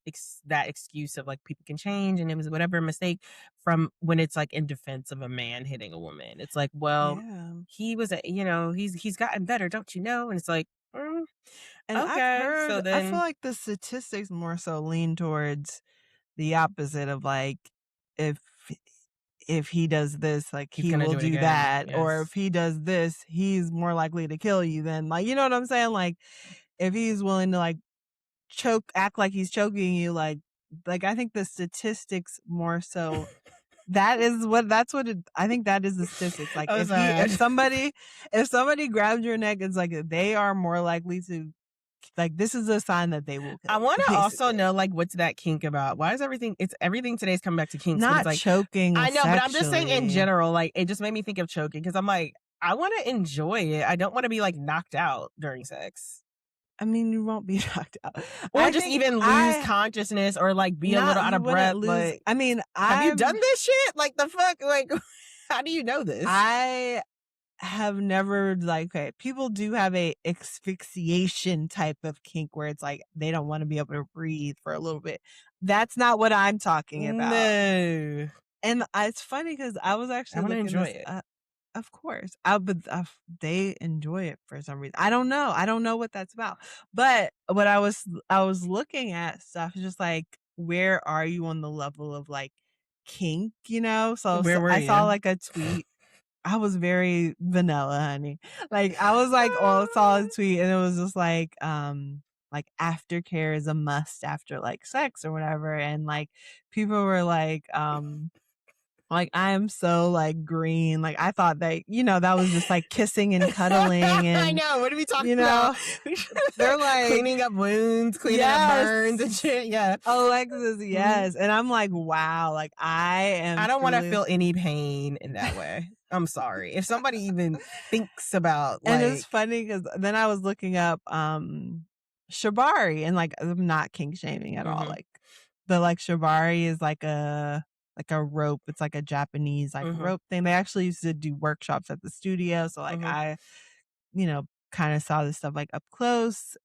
excuse of like people can change and it was whatever mistake from when it's like in defense of a man hitting a woman. It's like, well, Yeah. he was a he's gotten better, don't you know? And it's like, And okay. So I feel then like the statistics more so lean towards the opposite of like, if if he does this, like He's he gonna will do it do again. that. Or Yes. if he does this, he's more likely to kill you than, like, you know what I'm saying? Like, if he's willing to, like, act like he's choking you, like I think the statistics more so that's what it, I think that is the statistics. Like, I'm if sorry. if somebody grabs your neck, it's like they are more likely to, like, this is a sign that they will kill I you, want to also basically. know, like, what's that kink about? Why is everything today's coming back to kinks, but it's Not like, choking I know, but I'm just saying in sexually. general, like, it just made me think of choking because I'm like, I want to enjoy it. I don't want to be like knocked out during sex. I mean, you won't be knocked out. Or I just think even lose consciousness or like be a little out you of wouldn't breath. lose. Like, I mean, have you done this shit? Like, the fuck? Like, how do you know this? I have never, like, okay, people do have a asphyxiation type of kink where it's like they don't want to be able to breathe for a little bit. That's not what I'm talking about. No. And it's funny because I was I actually want to looking enjoy this it. up. Of course, but they enjoy it for some reason. I don't know what that's about. But what I was looking at stuff is just like, where are you on the level of, like, kink? You know, so Where were I saw, you? like, a tweet. I was very vanilla, honey. Like, I was like, oh, saw a tweet and it was just like aftercare is a must after, like, sex or whatever. And, like, people were like, I am so, like, green. Like, I thought that, that was just like kissing and cuddling I and, know. What are we talking you about? know, they're like, Cleaning up wounds, cleaning up burns and shit. Yeah. Alexis, yes. And I'm like, wow, like, I am I don't want to truly. feel any pain in that way. I'm sorry. If somebody even thinks about, And it's like, funny because then I was looking up shibari, and, like, I'm not kink shaming at all. Like, but, like, shibari is like a rope. It's like a Japanese, like, rope thing. They actually used to do workshops at the studio. So, like, I, kind of saw this stuff, like, up close,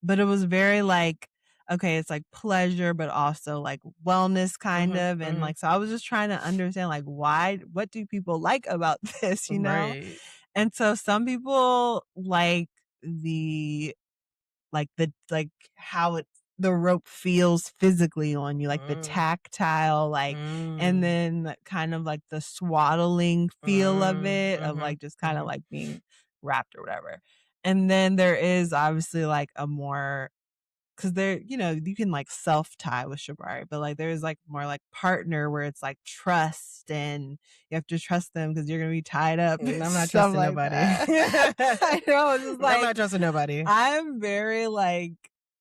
but it was very like, okay, it's like pleasure, but also like wellness kind of. And like, so I was just trying to understand, like, what do people like about this, right. And so some people like how the rope feels physically on you, like the tactile, like, and then kind of like the swaddling feel of it, of like just kind of like being wrapped or whatever. And then there is obviously like a more, because there, you can like self tie with shibari, but like there's like more like partner where it's like trust, and you have to trust them because you're gonna be tied up. I'm not stuff trusting like nobody. I know, it's just like, I'm not trusting nobody. I'm very like,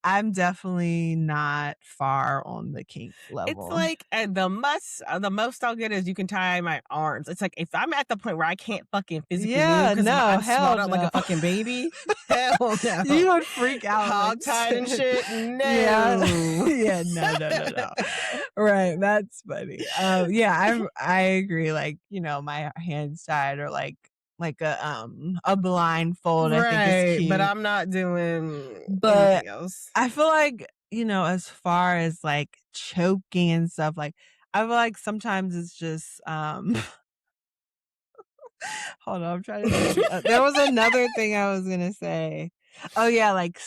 I'm definitely not far on the kink level. It's like, and the most I'll get is you can tie my arms. It's like, if I'm at the point where I can't fucking physically move because I'm swaddled up like a fucking baby, hell no. You would freak out. Hog tied and shit. No. Yeah, no. Right, that's funny. Yeah, I agree. Like, my hands tied, or like a blindfold, I think is cute. But I'm not doing But anything else. I feel like, as far as like choking and stuff, like, I feel like sometimes it's just hold on, I'm trying to think. There was another thing I was gonna say. Oh yeah, like,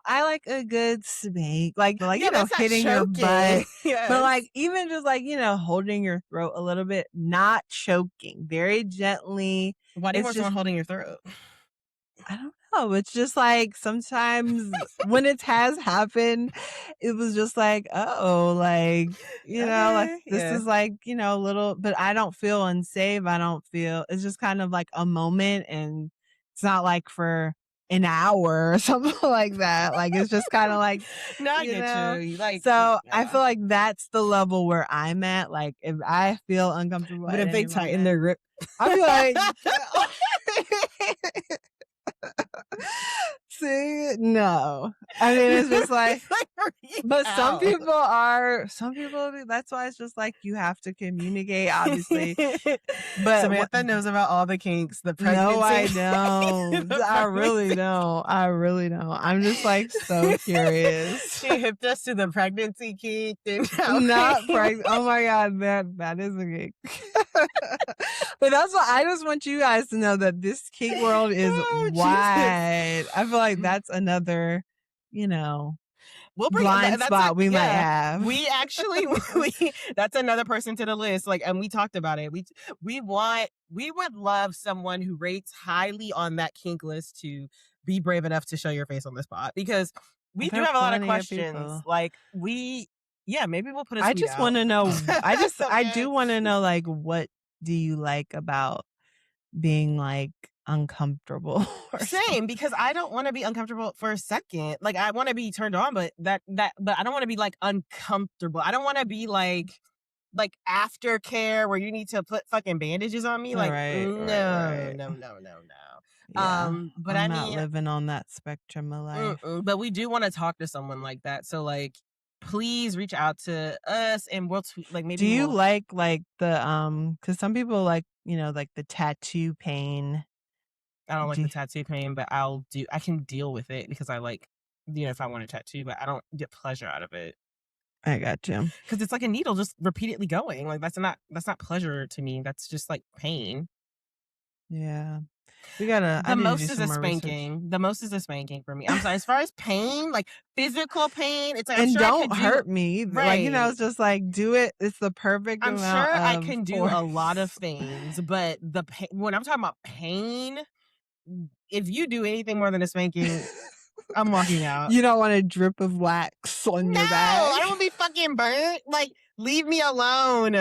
I like a good spank, like, that's not hitting your choking. butt. Yes. But like, even just like, holding your throat a little bit, not choking, very gently. Why do you want someone holding your throat? I don't know. It's just like, sometimes when it has happened, it was just like, oh, like, like, this is like, a little, but I don't feel unsafe. It's just kind of like a moment, and it's not like for an hour or something like that. Like, it's just kind of like, no, I get you. Like, so I feel like that's the level where I'm at. Like, if I feel uncomfortable, but if they tighten their grip, I'll be like, see, no. I mean, it's just like, but some people, that's why it's just like, you have to communicate, obviously. But Samantha knows about all the kinks, the pregnancy. No, I don't. I really don't. I'm just like so curious. She hipped us to the pregnancy kink. Not pregnant. Oh my God, that is a kink. But that's what I just want you guys to know, that this kink world is wide. Jesus. I feel like that's another, We'll bring blind spot we might have. We actually, that's another person to the list. Like, and we talked about it. We would love someone who rates highly on that kink list to be brave enough to show your face on the spot, because we do have a lot of questions. Like, maybe we'll put a tweet I just want to know. I do want to know, like, what do you like about being like uncomfortable? Same, because I don't want to be uncomfortable for a second. Like, I want to be turned on, but but I don't want to be like uncomfortable. I don't want to be like aftercare where you need to put fucking bandages on me. Like, no. Yeah, but I'm not living on that spectrum of life. But we do want to talk to someone like that. So, like, please reach out to us and we'll tweet. Like, maybe. Do you like the because some people like, you know, like the tattoo pain. I don't like the tattoo pain, but I can deal with it because I like, you know, if I want a tattoo, but I don't get pleasure out of it. I got you. Because it's like a needle just repeatedly going. Like, that's not pleasure to me. That's just like pain. Yeah. We gotta. The most is a spanking. The most is a spanking for me. I'm sorry. As far as pain, like physical pain, it's like, and don't hurt me. Right. Like, you know, it's just like, do it. It's the perfect amount. I'm sure I can do a lot of things, but the pain, when I'm talking about pain, if you do anything more than a spanking, I'm walking out. You don't want a drip of wax on your back. No, I don't want to be fucking burnt. Like, leave me alone.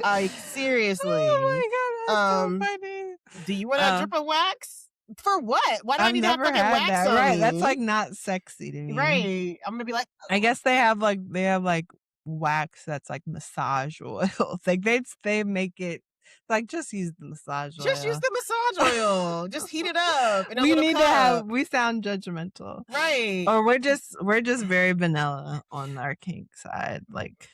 Like, seriously. Oh my god, that's so funny. Do you want a drip of wax? For what? Why do I need that fucking wax on me? That's like not sexy to me. Right. I'm gonna be like, I guess they have like wax that's like massage oil. Like they make it like, just use the massage oil. Just use the massage oil. Just heat it up. We sound judgmental. Right. Or we're just very vanilla on our kink side. Like,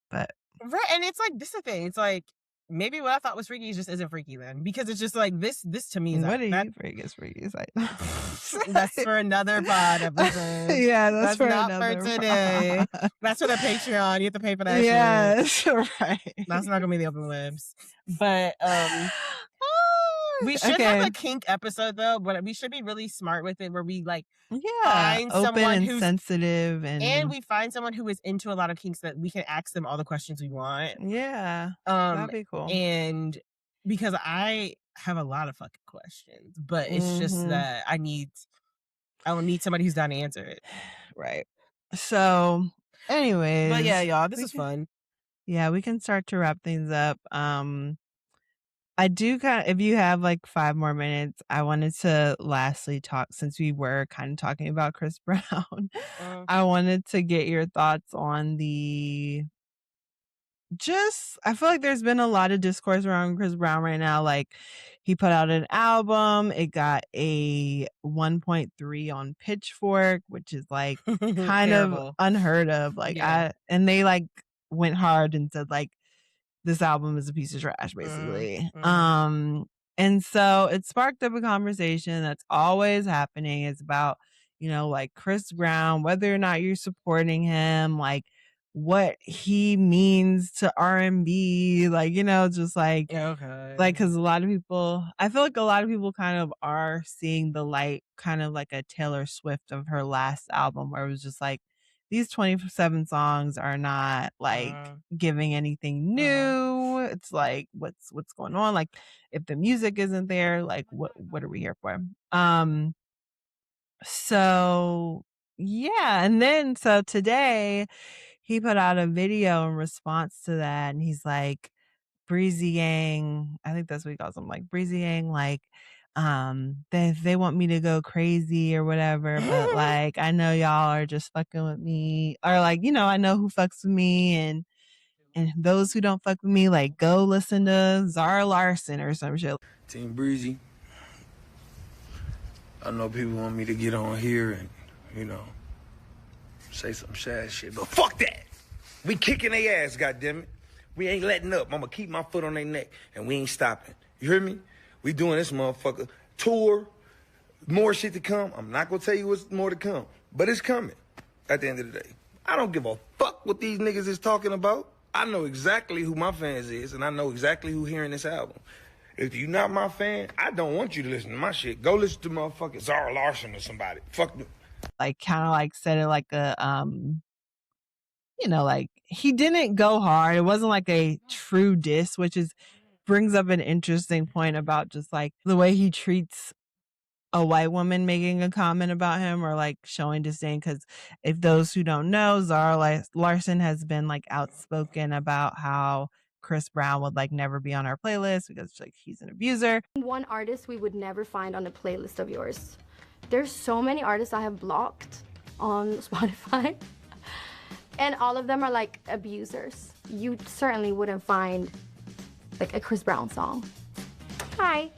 but. Right. And it's like, this is the thing. It's like, maybe what I thought was freaky just isn't freaky then. Because it's just like, this to me is what do you think is freaky? That's for another pod episode. Yeah, that's for not another for today. That's for the Patreon. You have to pay for that shit. Yes, right. That's not gonna be the open lips. But we should have a kink episode though, but we should be really smart with it, where we like find open someone and who's sensitive, and we find someone who is into a lot of kinks that we can ask them all the questions we want. Yeah, that'd be cool. And because I have a lot of fucking questions, but it's just that I don't need somebody who's down to answer it. Right. So, anyways, but yeah, y'all, this is fun. Yeah, we can start to wrap things up. I do if you have like 5 more minutes, I wanted to lastly talk, since we were kind of talking about Chris Brown. I wanted to get your thoughts on I feel like there's been a lot of discourse around Chris Brown right now. Like, he put out an album, it got a 1.3 on Pitchfork, which is like kind of unheard of. Like, and they like went hard and said like, this album is a piece of trash, basically. And so it sparked up a conversation that's always happening. It's about, you know, like Chris Brown, whether or not you're supporting him, like what he means to R&B, like, you know, just like, like, because I feel like a lot of people kind of are seeing the light, kind of like a Taylor Swift of her last album, where it was just like, these 27 songs are not like giving anything new. It's like, what's going on? Like, if the music isn't there, like what are we here for? So yeah. And then, so today he put out a video in response to that. And he's like, Breezy Gang, I think that's what he calls them, like Breezy Gang, like, they want me to go crazy or whatever, but like, I know y'all are just fucking with me, or like, you know, I know who fucks with me, and those who don't fuck with me, like, go listen to Zara Larsson or some shit. Team Breezy, I know people want me to get on here and, you know, say some sad shit, but fuck that. We kicking their ass, goddammit. We ain't letting up. I'm gonna keep my foot on their neck, and we ain't stopping. You hear me? We doing this motherfucker tour. More shit to come. I'm not gonna tell you what's more to come, but it's coming. At the end of the day, I don't give a fuck what these niggas is talking about. I know exactly who my fans is, and I know exactly who hearing this album. If you not my fan, I don't want you to listen to my shit. Go listen to motherfucking Zara Larsson or somebody. Fuck them. like kind of like said it like a like he didn't go hard. It wasn't like a true diss, which brings up an interesting point about just like the way he treats a white woman making a comment about him or like showing disdain. Because if those who don't know, Zara Larsson has been like outspoken about how Chris Brown would like never be on our playlist because like he's an abuser. One artist we would never find on a playlist of yours. There's so many artists I have blocked on Spotify and all of them are like abusers. You certainly wouldn't find like a Chris Brown song. Hi.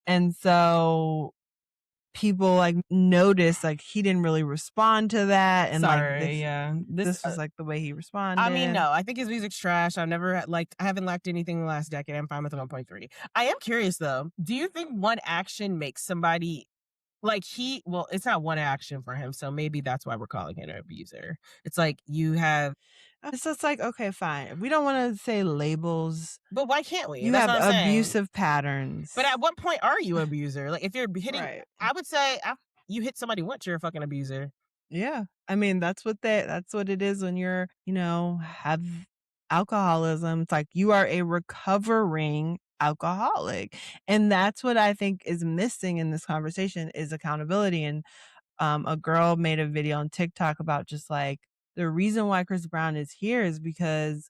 And so people like noticed like he didn't really respond to that, and this was like the way he responded. I mean, no, I think his music's trash. I haven't liked anything in the last decade. I'm fine with 1.3. I am curious though. Do you think one action makes somebody like it's not one action for him, so maybe that's why we're calling him an abuser. It's like you have. It's just like, okay, fine. We don't want to say labels. But why can't we? You have abusive patterns. But at what point are you an abuser? Like if you're hitting, right. I would say you hit somebody once, you're a fucking abuser. Yeah. I mean, that's what it is when you're, have alcoholism. It's like you are a recovering alcoholic. And that's what I think is missing in this conversation is accountability. And a girl made a video on TikTok about just like the reason why Chris Brown is here is because,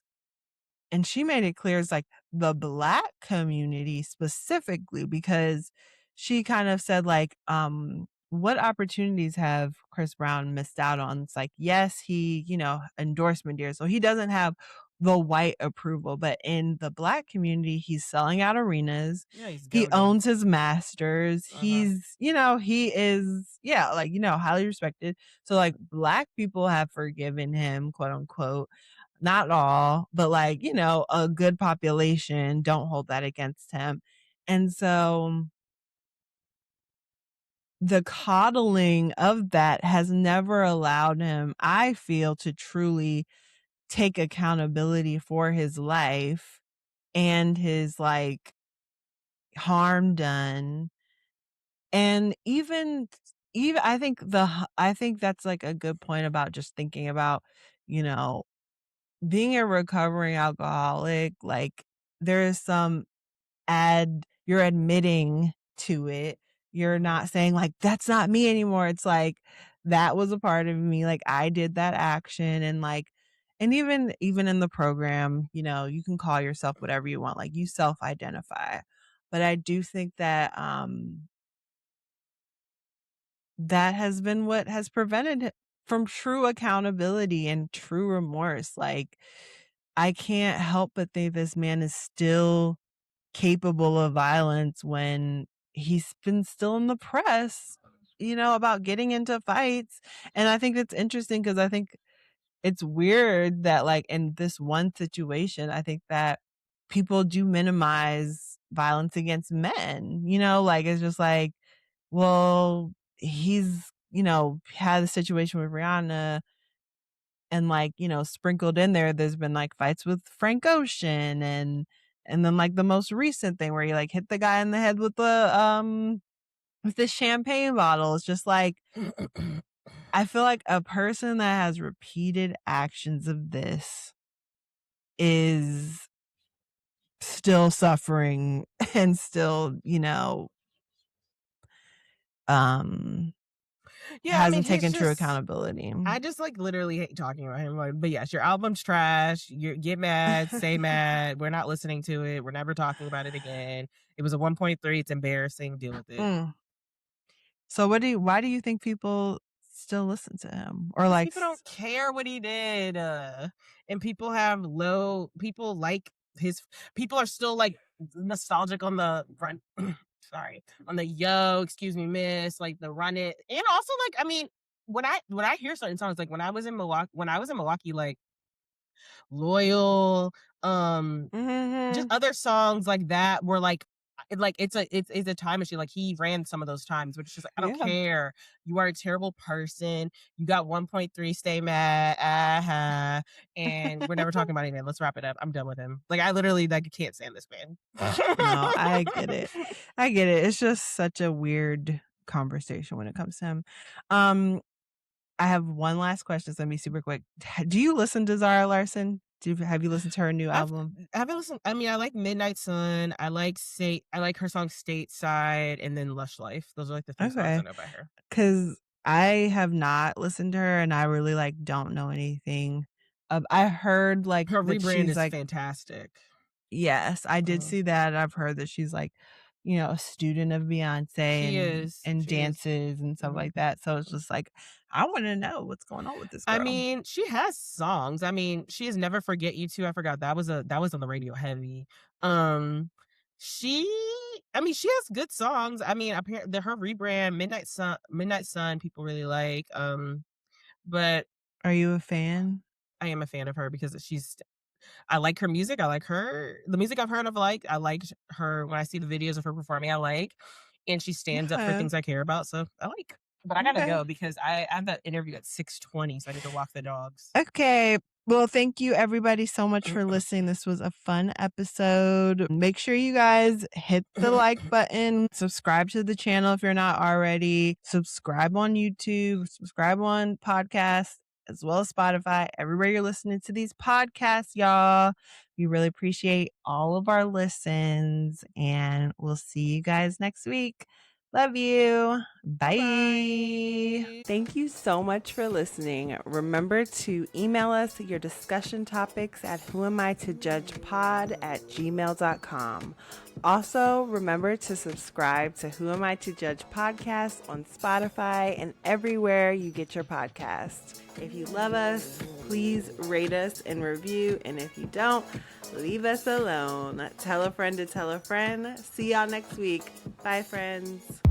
and she made it clear, it's like the Black community specifically, because she kind of said like, what opportunities have Chris Brown missed out on? It's like, yes, he, endorsement deals. So he doesn't have the white approval, but in the Black community, he's selling out arenas. Yeah, he owns his masters. He's, he is, highly respected. So like Black people have forgiven him, quote unquote. Not all, but like, a good population don't hold that against him. And so the coddling of that has never allowed him, I feel, to truly take accountability for his life and his like harm done. And even I think that's like a good point about just thinking about, being a recovering alcoholic. Like there is some you're admitting to it. You're not saying like, that's not me anymore. It's like, that was a part of me. Like I did that action. And like, and even in the program, you can call yourself whatever you want. Like you self-identify. But I do think that, that has been what has prevented from true accountability and true remorse. Like I can't help but think this man is still capable of violence when he's been still in the press, about getting into fights. And I think it's interesting because I think it's weird that like in this one situation, I think that people do minimize violence against men, like it's just like, well, he's, had a situation with Rihanna. And like, sprinkled in there's been like fights with Frank Ocean and then like the most recent thing where he like hit the guy in the head with the champagne bottle. It's just like, I feel like a person that has repeated actions of this is still suffering and still, hasn't taken true accountability. I just like literally hate talking about him. Like, but yes, your album's trash. You get mad, stay mad. We're not listening to it. We're never talking about it again. It was a 1.3. It's embarrassing. Deal with it. So why do you think people still listen to him? Or like people don't care what he did. And people like people are still like nostalgic on the run. Sorry, on the yo, excuse me, miss, like the run it. And also like, I mean, when I hear certain songs, like when I was in Milwaukee, like Loyal, just other songs like that were like it's a time machine. Like he ran some of those times, which is just like, I don't care. You are a terrible person. You got 1.3. Stay mad. And we're never talking about it again. Let's wrap it up. I'm done with him. Like I literally like can't stand this man. No, I get it. It's just such a weird conversation when it comes to him. I have one last question. It's gonna be super quick. Do you listen to Zara Larsson? Have you listened to her new album? I haven't listened. I mean, I like Midnight Sun. I like her song Stateside, and then Lush Life. Those are like the 3 songs I know by her. Because I have not listened to her, and I really like don't know anything. I heard like her that rebrand she's is like fantastic. Yes, I did see that. I've heard that she's like, a student of Beyonce and dances and stuff like that. So it's just like, I want to know what's going on with this girl. I mean, she has songs. I mean, she has Never Forget You Too. I forgot that was on the radio heavy. She has good songs. I mean, apparently her rebrand Midnight Sun people really like. But are you a fan? I am a fan of her because I like her music. I like the music I've heard of. I liked her when I see the videos of her performing. And she stands up for things I care about. So I like. But I gotta go because I have that interview at 6:20, so I need to walk the dogs. Okay. Well, thank you everybody so much for listening. This was a fun episode. Make sure you guys hit the like button, subscribe to the channel if you're not already, subscribe on YouTube, subscribe on podcasts, as well as Spotify, everywhere you're listening to these podcasts, y'all. We really appreciate all of our listens, and we'll see you guys next week. Love you. Bye. Bye. Thank you so much for listening. Remember to email us your discussion topics at whoamitojudgepod@gmail.com. Also, remember to subscribe to Who Am I to Judge podcast on Spotify and everywhere you get your podcasts. If you love us, please rate us and review. And if you don't, leave us alone. Tell a friend to tell a friend. See y'all next week. Bye, friends.